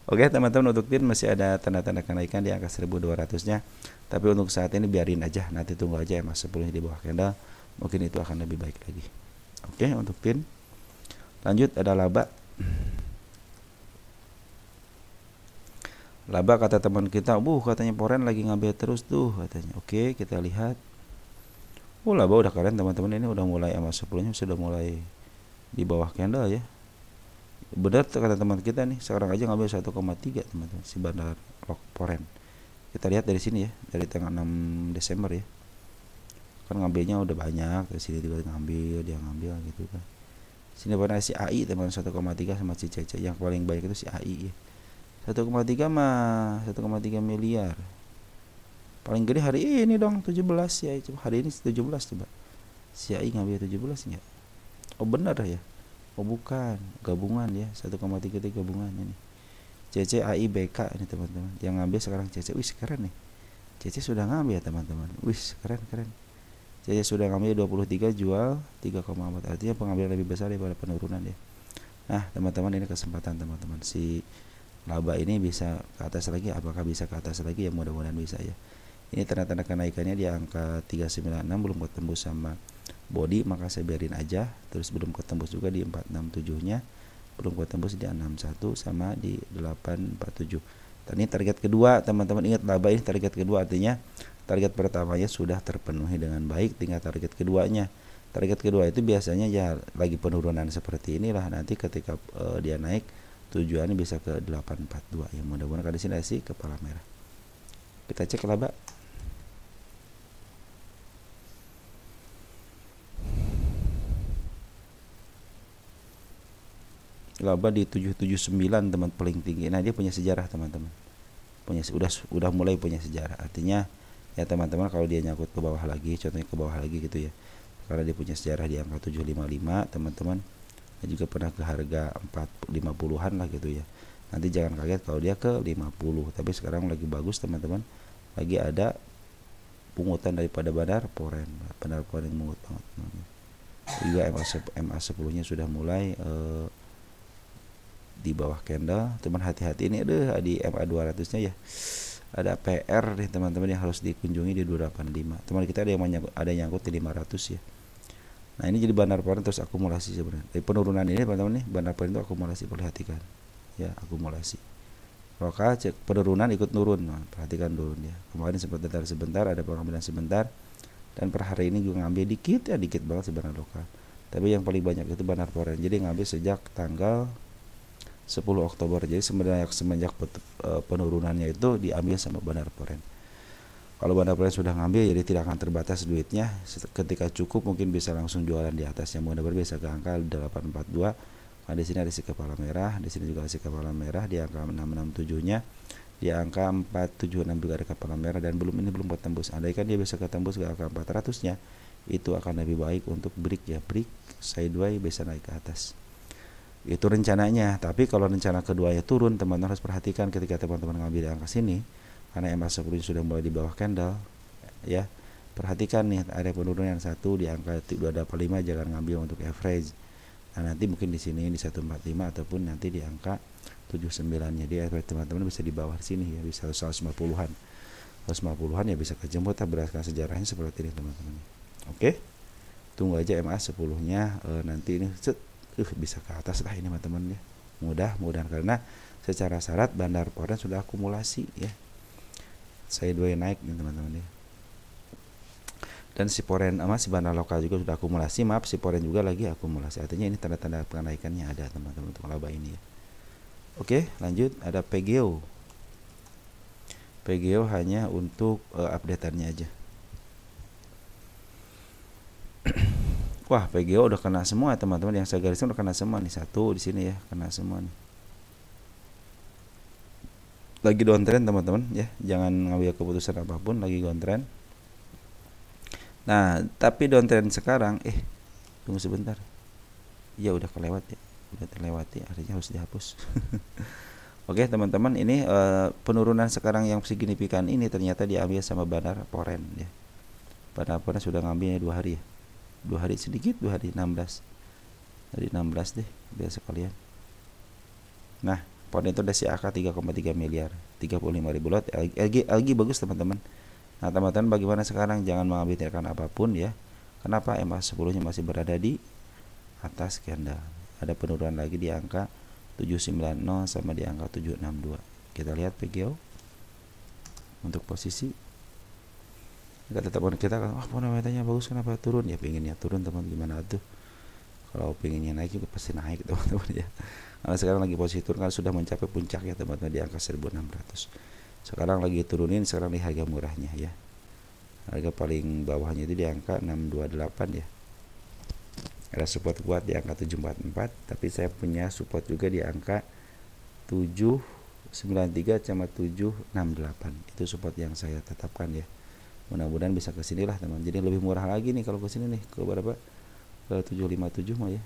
Oke teman-teman, untuk tin masih ada tanda-tanda kenaikan di angka 1200-nya, tapi untuk saat ini biarin aja, nanti tunggu aja MA 10-nya di bawah candle, mungkin itu akan lebih baik lagi. Oke, untuk tin lanjut ada laba. Laba kata teman kita, katanya foreign lagi ngambil terus tuh katanya. Oke, kita lihat. Laba udah keren teman-teman, ini udah mulai MA 10-nya sudah mulai di bawah candle ya. Benar kata teman kita nih, sekarang aja ngambil 1,3 teman-teman si bandar foreign. Kita lihat dari sini ya, dari tanggal 6 Desember ya. kan ngambilnya udah banyak, di sini juga ngambil, dia ngambil gitu kan. Sini pada si AI teman 1,3 sama si CC, yang paling banyak itu si AI ya. 1,3 mah 1,3 miliar. Paling gede hari ini dong 17 ya, coba hari ini 17 coba. Si AI ngambil 17 enggak? Oh benar ya. Oh bukan, gabungan ya, 1,3 itu gabungan ini. CC AI BK ini teman-teman. Yang ngambil sekarang CC. Wih, keren nih. CC sudah ngambil ya teman-teman. Wih, keren. CC sudah ngambil 23, jual 3,4. Artinya pengambilan lebih besar daripada penurunan ya. Nah, teman-teman ini kesempatan teman-teman. Si laba ini bisa ke atas lagi, apakah bisa ke atas lagi? Ya mudah-mudahan bisa ya. Ini tanda-tanda kenaikannya di angka 396, belum ketembus sama body, maka saya biarin aja. Terus belum ketembus juga di 467-nya, belum ketembus di 61 sama di 847. Dan ini target kedua, teman-teman ingat laba ini target kedua, artinya target pertamanya sudah terpenuhi dengan baik, tinggal target keduanya. Target kedua itu biasanya ya lagi penurunan seperti inilah, nanti ketika dia naik tujuannya bisa ke 842 ya. Mudah-mudahan kali sini sih kepala merah. Kita cek laba. Laba di 779 teman, paling tinggi. Nah, dia punya sejarah teman-teman. Udah mulai punya sejarah. Artinya ya teman-teman, kalau dia nyangkut ke bawah lagi, contohnya ke bawah lagi gitu ya. Karena dia punya sejarah di angka 755 teman-teman. Dan juga pernah ke harga 450-an lah gitu ya. Nanti jangan kaget kalau dia ke 50. Tapi sekarang lagi bagus teman-teman. Lagi ada pungutan daripada Bandar Poren. Bandar Poren mungut banget. Juga MA10-nya sudah mulai di bawah candle. Teman hati-hati ini di MA 200-nya ya. Ada PR nih teman-teman yang harus dikunjungi di 285. Teman kita ada yang nyangkut di 500 ya. Nah, ini jadi Bandar Poren terus akumulasi sebenarnya. Dari penurunan ini teman-teman nih, Bandar Poren itu akumulasi, perhatikan. Ya, akumulasi. Kalau cek penurunan ikut turun, nah, perhatikan turun ya. Kemarin sempat datar sebentar, ada pengambilan sebentar. Dan per hari ini juga ngambil dikit ya, dikit banget sebenarnya lokal. Tapi yang paling banyak itu Bandar Poren. Jadi ngambil sejak tanggal 10 Oktober. Jadi sebenarnya semenjak penurunannya itu diambil sama Bandar Poren. Kalau Bandar Poren sudah ngambil, jadi tidak akan terbatas duitnya. Ketika cukup mungkin bisa langsung jualan di atasnya. Mudah-mudahan bisa ke angka 842. Nah, di sini ada si kepala merah, di sini juga ada si kepala merah di angka 667-nya. Di angka 476 juga ada kepala merah, dan ini belum ketembus. Andaikan dia bisa ketembus ke angka 400-nya, itu akan lebih baik untuk break ya. Break sideways bisa naik ke atas. Itu rencananya. Tapi kalau rencana keduanya turun, teman-teman harus perhatikan ketika teman-teman ngambil di angka sini, karena MA10 sudah mulai di bawah candle ya. Perhatikan nih, ada penurunan satu di angka 285, jangan ngambil untuk average. Nah, nanti mungkin di sini di 145 ataupun nanti di angka 79-nya. Jadi teman-teman bisa di bawah sini ya, bisa 150-an. 150-an ya bisa kejemput berdasarkan sejarahnya seperti ini teman-teman. Oke. Tunggu aja MA10-nya nanti ini bisa ke atas lah ini teman-teman ya. Mudah-mudahan, karena secara syarat Bandar Poren sudah akumulasi ya. Sideways naik nih teman-teman ya. Dan si Poren si Bandar lokal juga sudah akumulasi. Maaf, si Poren juga lagi akumulasi. Artinya ini tanda-tanda kenaikannya ada teman-teman untuk laba ini ya. Oke, lanjut ada PGO. PGO hanya untuk updateannya aja. Wah, PGO udah kena semua teman-teman, yang saya gariskan udah kena semua nih, satu di sini ya, kena semua nih. Lagi downtrend teman-teman ya, jangan ngambil keputusan apapun, lagi downtrend. Nah, tapi downtrend sekarang tunggu sebentar. Ya udah kelewat ya. Udah terlewati, artinya harus dihapus. Oke teman-teman, ini penurunan sekarang yang signifikan ini ternyata diambil sama Bandar Poren ya. Bandar Poren sudah ngambilnya 2 hari ya. 2 hari sedikit, 2 hari 16. Dari 16 deh, biar sekalian. Nah, Poren itu udah si AK 3,3 miliar, 35.000 lot. LG bagus teman-teman. Nah, teman-teman bagaimana sekarang? Jangan mengambil tindakan apapun ya. Kenapa? MA10-nya masih berada di atas candle. Ada penurunan lagi di angka 790 sama di angka 762. Kita lihat PGO untuk posisi. Kata teman kita, penawaitannya bagus, kenapa turun? Ya pengennya turun teman, gimana tuh? Kalau pengennya naik juga pasti naik teman-teman ya. Karena sekarang lagi posisi turun, kan sudah mencapai puncak ya teman-teman di angka 1600. Sekarang lagi turunin, sekarang di harga murahnya ya. Harga paling bawahnya itu di angka 628 ya. Ada support kuat di angka 744, tapi saya punya support juga di angka 793 sama 768. Itu support yang saya tetapkan ya. Mudah-mudahan bisa ke sini lah teman. Jadi lebih murah lagi nih kalau ke sini nih. Ke berapa? Ke 757 mah ya.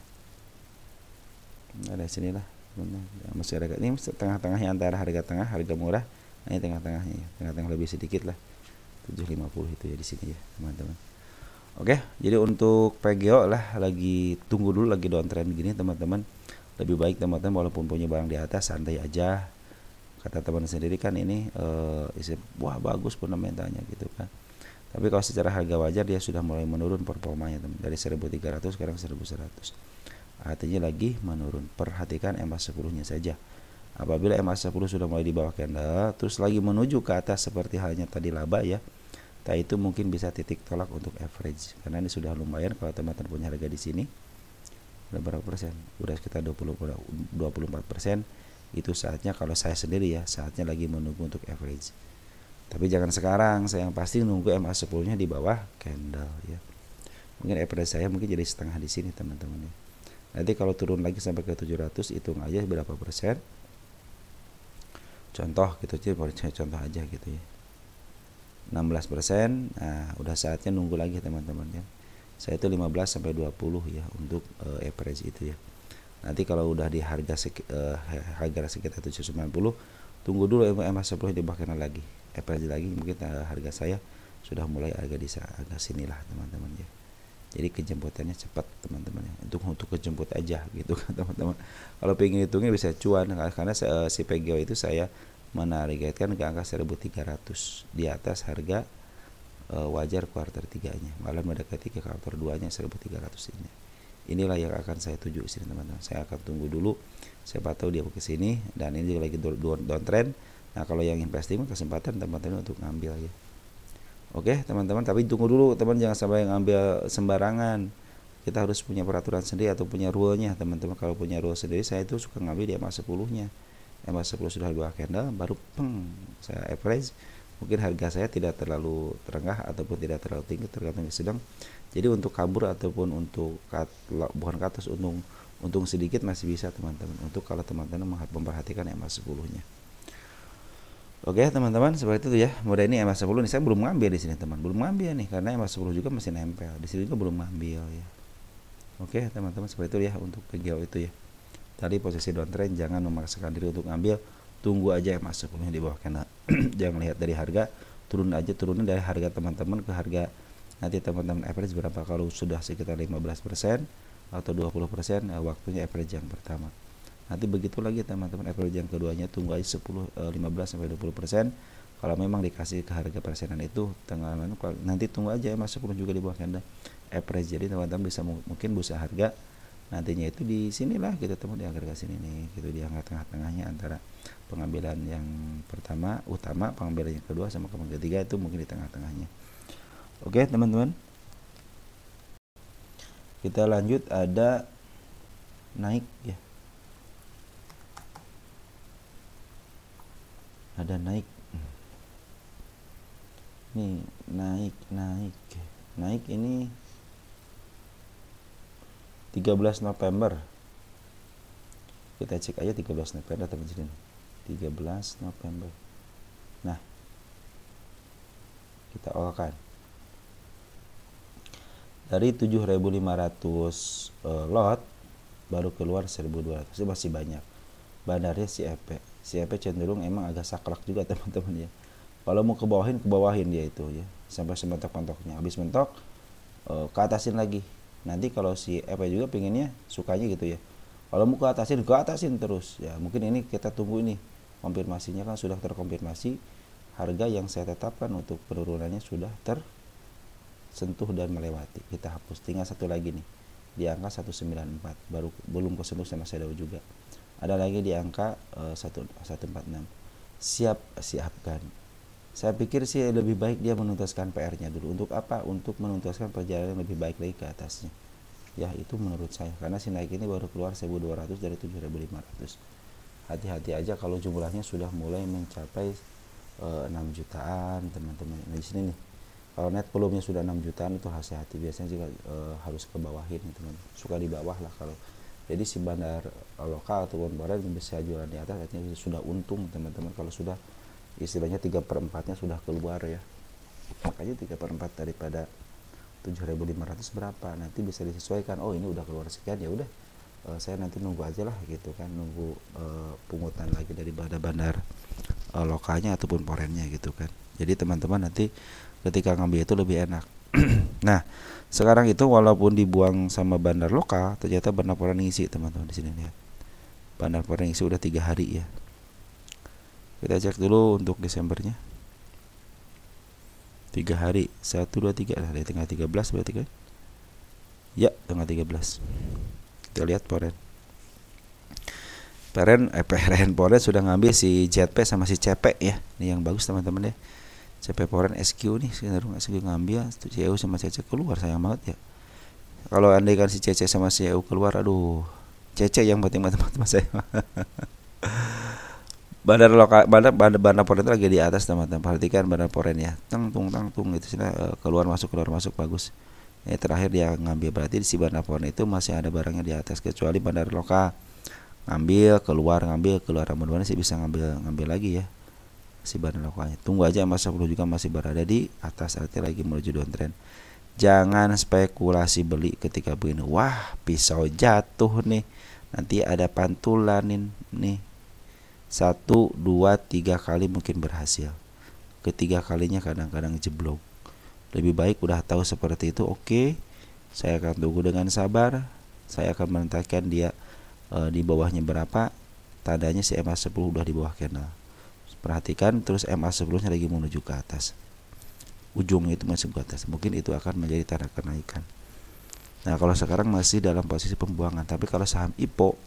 Ada sini lah. Masih ada ini tengah-tengahnya antara harga tengah, harga murah. Nah, ini tengah-tengahnya ya. Tengah-tengah lebih sedikit lah. 750 itu ya di sini ya, teman-teman. Oke, jadi untuk PGO lah lagi tunggu dulu, lagi downtrend gini teman-teman. Lebih baik teman-teman walaupun punya barang di atas santai aja. Kata teman sendiri kan ini wah bagus fundamentalnya gitu kan. Tapi kalau secara harga wajar dia sudah mulai menurun performanya teman. Dari 1300 sekarang 1100. Artinya lagi menurun. Perhatikan MA10-nya saja. Apabila MA10 sudah mulai di bawah candle terus lagi menuju ke atas seperti halnya tadi laba ya. Nah, itu mungkin bisa titik tolak untuk average karena ini sudah lumayan. Kalau teman-teman punya harga di sini udah berapa persen? Udah sekitar 24%. Itu saatnya kalau saya sendiri ya, saatnya lagi menunggu untuk average. Tapi jangan sekarang, saya yang pasti nunggu MA10-nya di bawah candle ya. Mungkin average saya mungkin jadi setengah di sini teman-teman ya. Nanti kalau turun lagi sampai ke 700 hitung aja berapa persen. Contoh gitu aja, contoh aja gitu ya. 16%. Nah, udah saatnya nunggu lagi teman-teman ya. Saya itu 15 sampai 20 ya untuk average itu ya. Nanti kalau udah di harga sekitar 790, tunggu dulu MA10 di bawah lagi. Average lagi mungkin harga saya sudah mulai agak sinilah teman-teman ya. Jadi kejemputannya cepat teman-teman ya. Untuk kejemput aja gitu kan teman-teman. Kalau pengen hitungnya bisa cuan karena si PGO itu saya menargetkan ke angka 1300 di atas harga wajar kuartal 3-nya, malah mendekati ke kuartal 2-nya 1300 ini. Inilah yang akan saya tuju sini teman-teman. Saya akan tunggu dulu, siapa tahu dia ke sini dan ini juga lagi downtrend. Nah, kalau yang investing kesempatan teman-teman untuk ngambil ya. Oke, teman-teman, tapi tunggu dulu teman, jangan sampai ngambil sembarangan. Kita harus punya peraturan sendiri atau punya rule-nya, teman-teman. Kalau punya rule sendiri, saya itu suka ngambil di MA10-nya. MA10 sudah 2 candle baru saya average. Mungkin harga saya tidak terlalu terendah ataupun tidak terlalu tinggi, tergantung sedang. Jadi untuk kabur ataupun untuk bukan ke atas untung sedikit masih bisa teman-teman. Untuk kalau teman-teman memperhatikan MA10-nya. Oke teman-teman, seperti itu ya. Model ini MA10 nih saya belum ngambil di sini teman, belum ngambil nih karena MA10 juga masih nempel. Di sini juga belum ngambil ya. Oke teman-teman, seperti itu ya untuk PGO itu ya. Tadi posisi downtrend, jangan memaksakan diri untuk ngambil, tunggu aja MA10-nya di bawah candle. Jangan lihat dari harga, turunin dari harga teman-teman ke harga nanti teman-teman average berapa. Kalau sudah sekitar 15% atau 20%, waktunya average yang pertama. Nanti begitu lagi teman-teman average yang keduanya, tunggu aja 15 sampai 20%. Kalau memang dikasih ke harga persenan itu nanti tunggu aja MA10 juga di bawah candle average. Jadi teman-teman bisa mungkin bisa harga nantinya itu di sinilah gitu teman, di harga sini nih gitu, di angka tengah-tengahnya antara pengambilan yang pertama utama, pengambilan yang kedua sama pengambilan ketiga itu mungkin di tengah-tengahnya. Oke teman-teman, kita lanjut, ada naik ya, ada naik nih, naik ini 13 November. Kita cek aja 13 November teman-teman. 13 November. Nah, kita olah dari 7.500 lot baru keluar 1.200. Itu masih banyak. Bandarnya si EP cenderung emang agak saklek juga teman-teman ya. Kalau mau kebawahin dia itu ya, sampai sementok-mentoknya. Habis mentok ke atasin lagi. Nanti kalau si EP juga pengennya sukanya gitu ya, kalau mau ke atasin terus ya. Mungkin ini kita tunggu ini konfirmasinya, kan sudah terkonfirmasi harga yang saya tetapkan untuk penurunannya sudah tersentuh dan melewati. Kita hapus, tinggal satu lagi nih di angka 194, baru belum kesentuh sama shadow juga. Ada lagi di angka 146. Siapkan. Saya pikir sih lebih baik dia menuntaskan PR-nya dulu. Untuk apa? Untuk menuntaskan perjalanan lebih baik lagi ke atasnya. Ya, itu menurut saya. Karena si naik ini baru keluar 1.200 dari 7.500. Hati-hati aja kalau jumlahnya sudah mulai mencapai 6 jutaan, teman-teman. Nah, di sini nih. Kalau net volumenya sudah 6 jutaan itu hati-hati, biasanya juga harus ke bawahin teman, suka di bawah lah kalau. Jadi si bandar lokal ataupun foreign bisa jualan di atas artinya sudah untung teman-teman. Kalau sudah istilahnya 3/4-nya sudah keluar ya, makanya 3/4 daripada 7.500 berapa, nanti bisa disesuaikan. Oh ini udah keluar sekian, ya udah saya nanti nunggu aja lah gitu kan, nunggu pungutan lagi dari bandar lokalnya ataupun foreignnya gitu kan. Jadi teman-teman nanti ketika ngambil itu lebih enak. Nah sekarang itu walaupun dibuang sama bandar lokal, ternyata bandar foreign ngisi teman-teman. Di sini lihat bandar foreign ngisi udah 3 hari ya. Kita cek dulu untuk Desembernya 3 hari 1 2 3 lah, dari tanggal 13 berarti kan ya, tanggal 13 kita lihat foreign sudah ngambil si JP sama si CP ya. Ini yang bagus teman-teman ya, CP foreign SQ nih cenderung SQ ngambil, CU sama CC keluar, sayang banget ya. Kalau andaikan si CC sama si EU keluar, aduh CC yang penting teman-teman saya. Bandar lokal, bandar foreign itu lagi di atas teman-teman, perhatikan bandar foreign ya, tangtung itu keluar masuk bagus. Terakhir dia ngambil, berarti si bandar foreign itu masih ada barangnya di atas, kecuali bandar lokal ngambil keluar, mudah-mudahan sih bisa ngambil lagi ya si bandar lokalnya. Tunggu aja, masa 10 juga masih berada di atas, artinya lagi menuju downtrend. Jangan spekulasi beli ketika begini, wah pisau jatuh nih, nanti ada pantulan nih 1, 2, 3 kali mungkin berhasil, ketiga kalinya kadang-kadang jeblok. Lebih baik udah tahu seperti itu, oke, saya akan tunggu dengan sabar, saya akan menentukan dia di bawahnya berapa, tandanya si MA10 udah di bawah candle. Perhatikan terus MA10 nya lagi menuju ke atas, ujungnya itu masih ke atas, mungkin itu akan menjadi tanda kenaikan. Nah kalau sekarang masih dalam posisi pembuangan, tapi kalau saham IPO,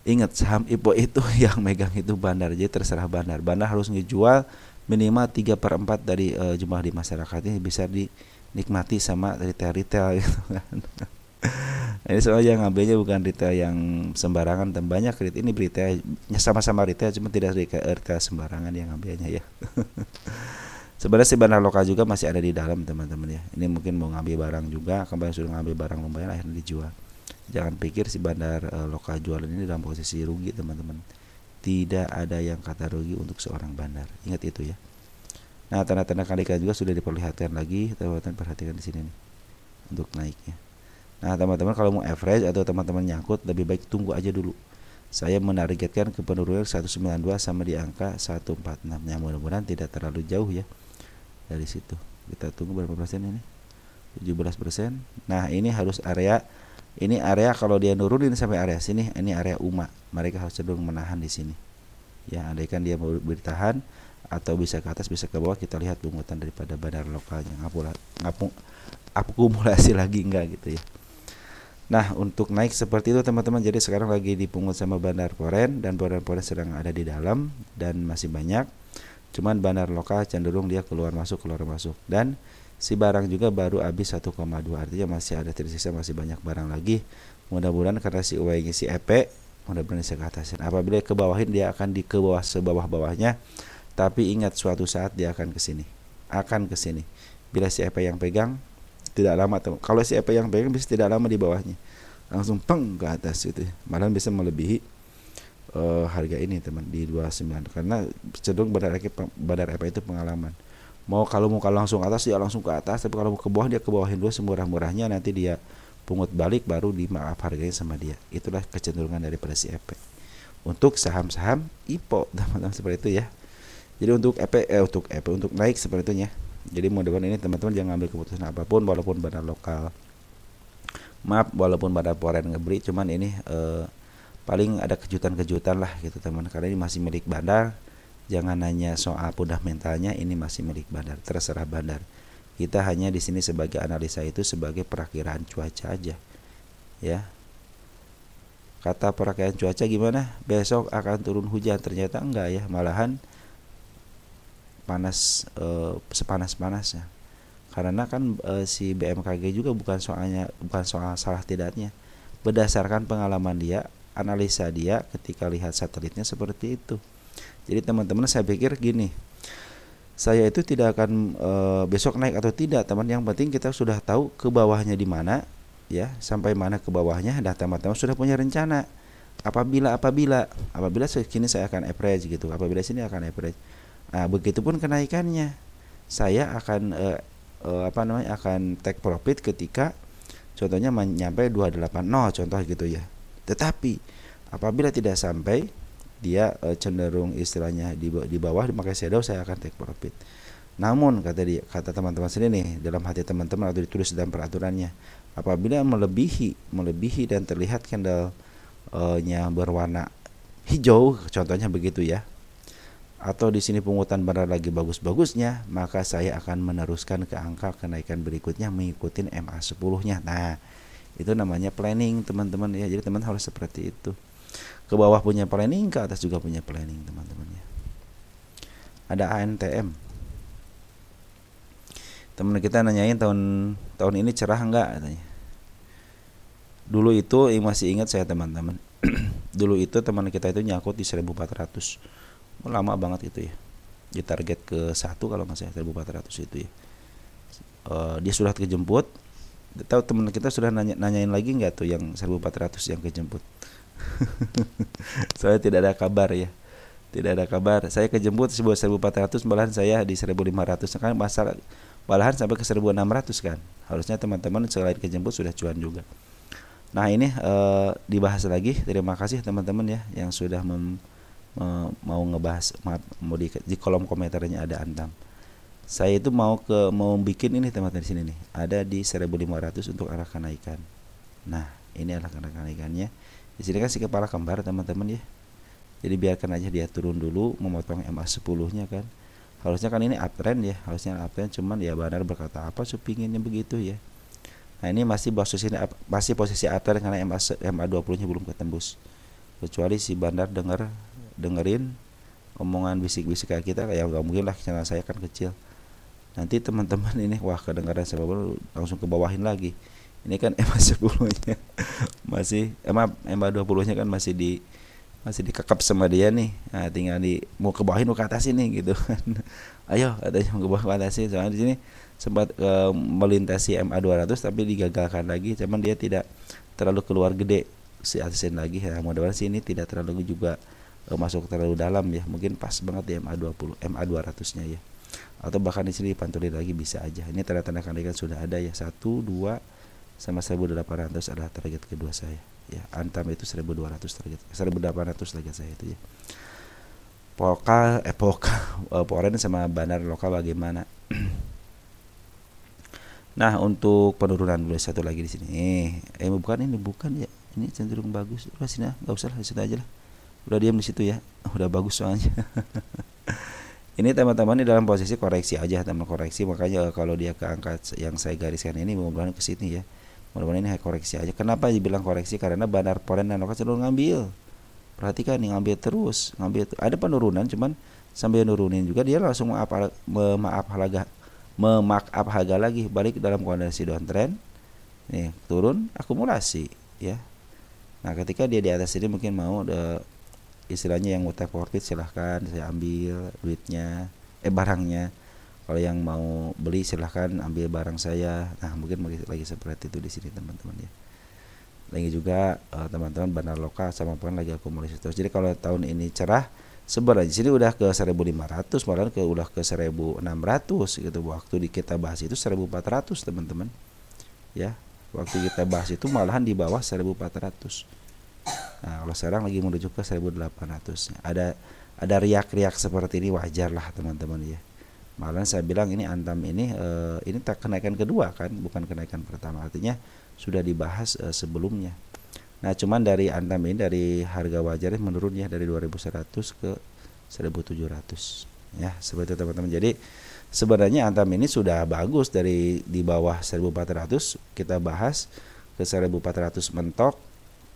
ingat saham IPO itu yang megang itu bandar, jadi terserah bandar harus ngejual minimal 3/4 dari jumlah di masyarakat ini bisa dinikmati sama retail gitu kan. Ini soalnya ngambilnya bukan retail yang sembarangan, dan banyak ini retailnya sama-sama retail, cuma tidak retail sembarangan yang ngambilnya ya. Sebenarnya si bandar lokal juga masih ada di dalam teman-teman ya. Ini mungkin mau ngambil barang juga, kemarin sudah ngambil barang lumayan akhirnya dijual. Jangan pikir si bandar lokal jualan ini dalam posisi rugi teman-teman. Tidak ada yang kata rugi untuk seorang bandar. Ingat itu ya. Nah, tanda-tanda kenaikan juga sudah diperlihatkan lagi, teman-teman perhatikan di sini nih untuk naiknya. Nah, teman-teman kalau mau average atau teman-teman nyangkut, lebih baik tunggu aja dulu. Saya menargetkan ke penurunan 192 sama di angka 146. Yang mudah-mudahan tidak terlalu jauh ya dari situ. Kita tunggu berapa persen ini? 17%. Nah, ini harus area. Ini area kalau dia nurunin sampai area sini, ini area UMA. Mereka harus cenderung menahan di sini. Ya, andaikan dia mau bertahan atau bisa ke atas, bisa ke bawah, kita lihat pungutan daripada bandar lokalnya. Akumulasi lagi enggak gitu ya. Nah, untuk naik seperti itu teman-teman. Jadi sekarang lagi dipungut sama bandar foreign, dan bandar foreign sedang ada di dalam dan masih banyak. Cuman bandar lokal cenderung dia keluar masuk. Dan si barang juga baru habis 1,2, artinya masih ada tersisa, masih banyak barang lagi. Mudah-mudahan karena si UAI si EP, mudah-mudahan bisa ke atasin. Apabila ke bawahin, dia akan di ke bawah sebawah-bawahnya. Tapi ingat suatu saat dia akan ke sini. Bila si EP yang pegang tidak lama teman. Kalau si EP yang pegang bisa tidak lama di bawahnya, langsung peng ke atas gitu. Malah bisa melebihi harga ini teman di 29, karena cenderung bandar EP itu pengalaman. Kalau langsung atas dia langsung ke atas, tapi kalau mau ke bawah dia ke bawahin dulu semurah-murahnya, nanti dia pungut balik baru dimaaf harganya sama dia. Itulah kecenderungan daripada si EP. Untuk saham-saham IPO teman-teman seperti itu ya. Jadi untuk untuk naik seperti itu ya. Jadi mudah-mudahan ini teman-teman jangan ambil keputusan apapun, walaupun bandar lokal, walaupun bandar foreign ngebeli, cuman ini paling ada kejutan-kejutan lah gitu teman, karena ini masih milik bandar. Jangan nanya soal fundamentalnya, ini masih milik bandar, terserah bandar. Kita hanya di sini sebagai analisa, itu sebagai perakiraan cuaca aja. Ya. Kata perakiraan cuaca gimana? Besok akan turun hujan, ternyata enggak ya, malahan panas, sepanas-panasnya. Karena kan si BMKG juga bukan soal salah tidaknya. Berdasarkan pengalaman dia, analisa dia ketika lihat satelitnya seperti itu. Jadi teman-teman saya pikir gini, saya itu tidak akan besok naik atau tidak teman, yang penting kita sudah tahu ke bawahnya di mana ya, sampai mana ke bawahnya, dah teman-teman sudah punya rencana. Apabila segini saya akan average gitu, apabila sini akan average. Nah, begitupun kenaikannya, saya akan akan take profit ketika contohnya menyampai 280 contoh gitu ya. Tetapi apabila tidak sampai, dia cenderung istilahnya di bawah, maka saya akan take profit. Namun kata teman-teman sendiri nih, dalam hati teman-teman atau ditulis dalam peraturannya, apabila melebihi dan terlihat candle nya berwarna hijau contohnya begitu ya, atau di sini pungutan benar lagi bagus-bagusnya, maka saya akan meneruskan ke angka kenaikan berikutnya mengikuti MA10-nya. Nah, itu namanya planning teman-teman ya. Jadi teman harus seperti itu. Ke bawah punya planning, ke atas juga punya planning teman-teman ya. Ada ANTM. Teman kita nanyain tahun ini cerah enggak katanya. Dulu itu masih ingat saya teman-teman. Dulu itu teman kita itu nyangkut di 1400. Lama banget itu ya. Di target ke 1 kalau nggak salah 1400 itu ya. Dia sudah kejemput. Tahu teman kita sudah nanyain lagi nggak tuh yang 1400 yang kejemput. Saya tidak ada kabar ya. Tidak ada kabar. Saya kejemput 1400, malahan saya di 1500 kan, malahan sampai ke 1600 kan. Harusnya teman-teman selain kejemput sudah cuan juga. Nah, ini dibahas lagi. Terima kasih teman-teman ya yang sudah mau ngebahas, mau di kolom komentarnya ada Antam. Saya itu mau bikin ini teman-teman di sini nih. Ada di 1500 untuk arah kenaikan. Nah, ini arah kenaikannya. Di sini kan si kepala kembar teman-teman ya. Jadi biarkan aja dia turun dulu, memotong MA10-nya kan. Harusnya kan ini uptrend ya, harusnya uptrend, cuman ya Bandar berkata apa supinginnya begitu ya. Nah, ini masih posisi uptrend karena MA20-nya belum ketembus. Kecuali si Bandar dengerin omongan bisik-bisik kayak kita, kayak nggak mungkin lah, channel saya kan kecil. Nanti teman-teman ini wah kedengaran saya langsung ke bawahin lagi. Ini kan MA10-nya masih MA20-nya kan masih dikekap sama dia nih. Nah, tinggal mau ke bawahin, mau ke atas ini gitu kan. Ayo katanya mau ke bawah, ke atas. Soalnya di sini sempat melintasi MA200 tapi digagalkan lagi, cuman dia tidak terlalu keluar gede si atasin lagi. Nah, mudah-mudahan sih ini tidak terlalu juga masuk terlalu dalam ya. Mungkin pas banget di MA200-nya ya. Atau bahkan di sini dipantulin lagi bisa aja. Ini tanda-tanda kenaikan sudah ada ya. 1, 2 sama 1800 adalah target kedua saya. Ya, Antam itu 1200 target, 1800 target saya itu ya. Poren sama Bandar lokal bagaimana? Nah, untuk penurunan dulu satu lagi di sini. Bukan ya. Ini cenderung bagus. Udah sini, enggak usah lah, di situ aja lah. Udah diam di situ ya. Udah bagus soalnya. Ini teman-teman ini dalam posisi koreksi aja, teman koreksi. Makanya kalau dia ke angka yang saya gariskan ini mudah-mudahan ke sini ya. Mudah-mudahan ini koreksi aja. Kenapa dibilang koreksi? Karena Bandar Poren dan lokal cenderung ngambil. Perhatikan nih, ngambil terus, ada penurunan, cuman sambil nurunin juga dia langsung memarkup harga lagi, balik dalam kondisi downtrend. Nih, turun akumulasi ya. Nah, ketika dia di atas ini mungkin mau istilahnya yang mau take profit silahkan, saya ambil duitnya, barangnya. Kalau yang mau beli silahkan ambil barang saya. Nah, mungkin lagi seperti itu di sini teman-teman ya. Lagi juga teman-teman Bandar lokal sama Poren lagi akumulasi terus. Jadi kalau tahun ini cerah, sebenarnya sini udah ke 1500, malah udah ke 1600 gitu. Waktu kita bahas itu 1400 teman-teman. Ya, waktu kita bahas itu malahan di bawah 1400. Nah, kalau sekarang lagi menuju ke 1800. Ada riak-riak seperti ini wajar lah teman-teman ya. Malah saya bilang ini Antam ini kenaikan kedua kan, bukan kenaikan pertama. Artinya sudah dibahas sebelumnya. Nah, cuman dari Antam ini dari harga wajarnya menurun ya dari 2100 ke 1700. Ya, seperti itu teman-teman. Jadi sebenarnya Antam ini sudah bagus dari di bawah 1400 kita bahas ke 1400 mentok,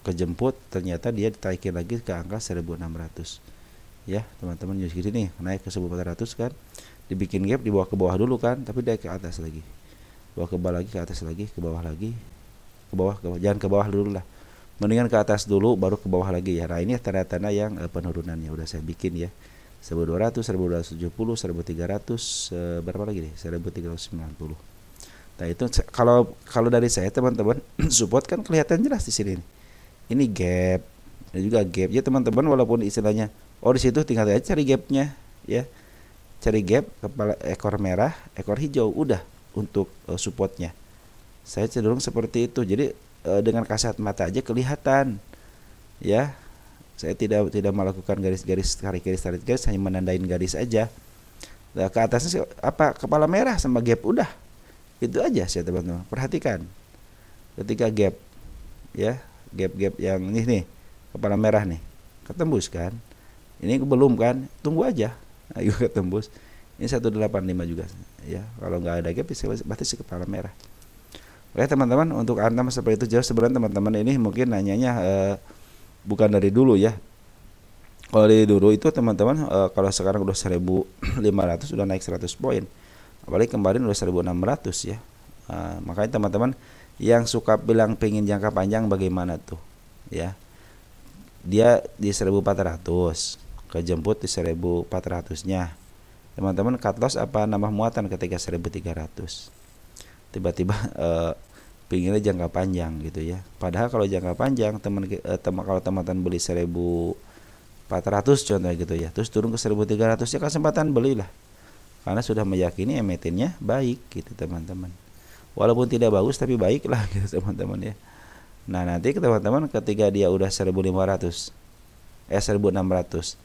kejemput, ternyata dia ditaikin lagi ke angka 1600. Ya, teman-teman jadi nih naik ke 1400 kan. Dibikin gap, dibawa ke bawah dulu kan, tapi dia ke atas lagi, bawa ke bawah lagi, ke atas lagi, ke bawah lagi, ke bawah, jangan ke bawah dulu lah, mendingan ke atas dulu baru ke bawah lagi ya. Nah, ini tanda-tanda yang penurunannya udah saya bikin ya. 1200, 1270, 1300, berapa lagi nih? 1390. Nah, itu kalau kalau dari saya teman-teman, support kan kelihatan jelas di sini nih. Ini gap, dan juga gap ya teman-teman, walaupun istilahnya di situ tinggal aja cari gapnya ya. Cari gap kepala ekor merah, ekor hijau, udah untuk supportnya. Saya cenderung seperti itu. Jadi dengan kasat mata aja kelihatan ya. Saya tidak melakukan garis-garis, tarik-garis, hanya menandain garis aja. Nah, ke atasnya apa? Kepala merah sama gap, udah. Itu aja sih teman-teman. Perhatikan. Ketika gap ya, gap yang ini nih, kepala merah nih, ketembus kan? Ini belum kan? Tunggu aja. Ayo ketembus. Ini 185 juga ya. Kalau nggak ada gap berarti si kepala merah. Oke teman-teman, untuk antam seperti itu jauh. Sebenarnya teman-teman ini mungkin nanyanya bukan dari dulu ya. Kalau dari dulu itu teman-teman kalau sekarang udah 1500 udah naik 100 poin. Apalagi kemarin udah 1600 ya. Makanya teman-teman yang suka bilang pengen jangka panjang bagaimana tuh ya. Dia di 1400, kejemput di 1400-nya. Teman-teman cut loss apa nambah muatan ketika 1300. Tiba-tiba pinginnya jangka panjang gitu ya. Padahal kalau jangka panjang kalau teman-teman beli 1400 contohnya gitu ya, terus turun ke 1300 ya kesempatan belilah. Karena sudah meyakini emitennya baik gitu teman-teman. Walaupun tidak bagus tapi baik lah gitu teman-teman ya. Nah, nanti teman-teman ketika dia udah 1500 1600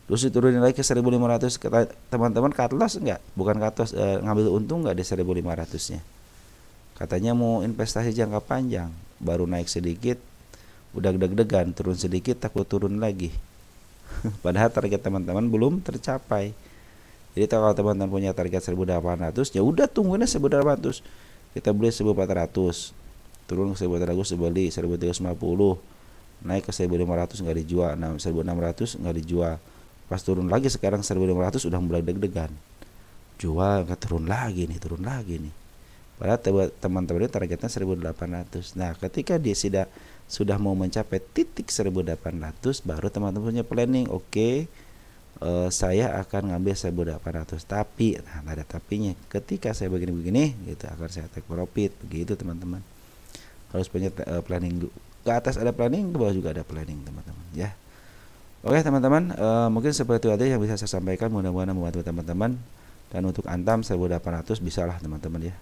terus diturunin lagi ke 1500, teman-teman cut loss enggak? Bukan cut loss, ngambil untung enggak di 1500-nya? Katanya mau investasi jangka panjang, baru naik sedikit udah deg-degan, turun sedikit takut turun lagi. Padahal target teman-teman belum tercapai. Jadi kalau teman-teman punya target 1800, ya udah tungguin 1800. Kita beli 1400, turun ke 1400 beli 1350, naik ke 1500 nggak dijual, 1600 nggak dijual. Pas turun lagi sekarang 1500 udah mulai deg-degan. Jual nggak, turun lagi nih. Padahal teman-teman ini targetnya 1800. Nah, ketika dia sudah mau mencapai titik 1800, baru teman-teman punya planning. Oke, saya akan ngambil 1800. Tapi, nah ada tapinya. Ketika saya begini-begini, gitu akan saya take profit. Begitu teman-teman. Harus punya planning. Ke atas ada planning, ke bawah juga ada planning teman-teman. Ya. Oke teman-teman, mungkin seperti itu aja yang bisa saya sampaikan. Mudah-mudahan membantu teman-teman. Dan untuk antam 1800 bisalah teman-teman ya.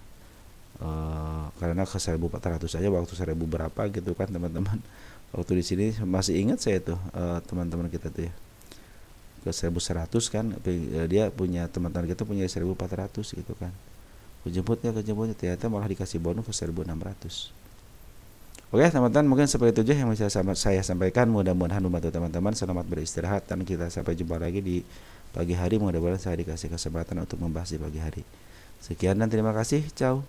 Karena ke 1400 aja waktu 1000 berapa gitu kan teman-teman. Waktu di sini masih ingat saya tuh teman-teman kita tuh ya. Ke 1100 kan, dia punya teman-teman kita punya 1400 gitu kan. Kejemputnya ternyata malah dikasih bonus ke 1600. Oke teman-teman, mungkin seperti itu aja yang bisa saya sampaikan. Mudah-mudahan membantu teman-teman. Selamat beristirahat dan kita sampai jumpa lagi di pagi hari. Mudah-mudahan saya dikasih kesempatan untuk membahas di pagi hari. Sekian dan terima kasih. Ciao.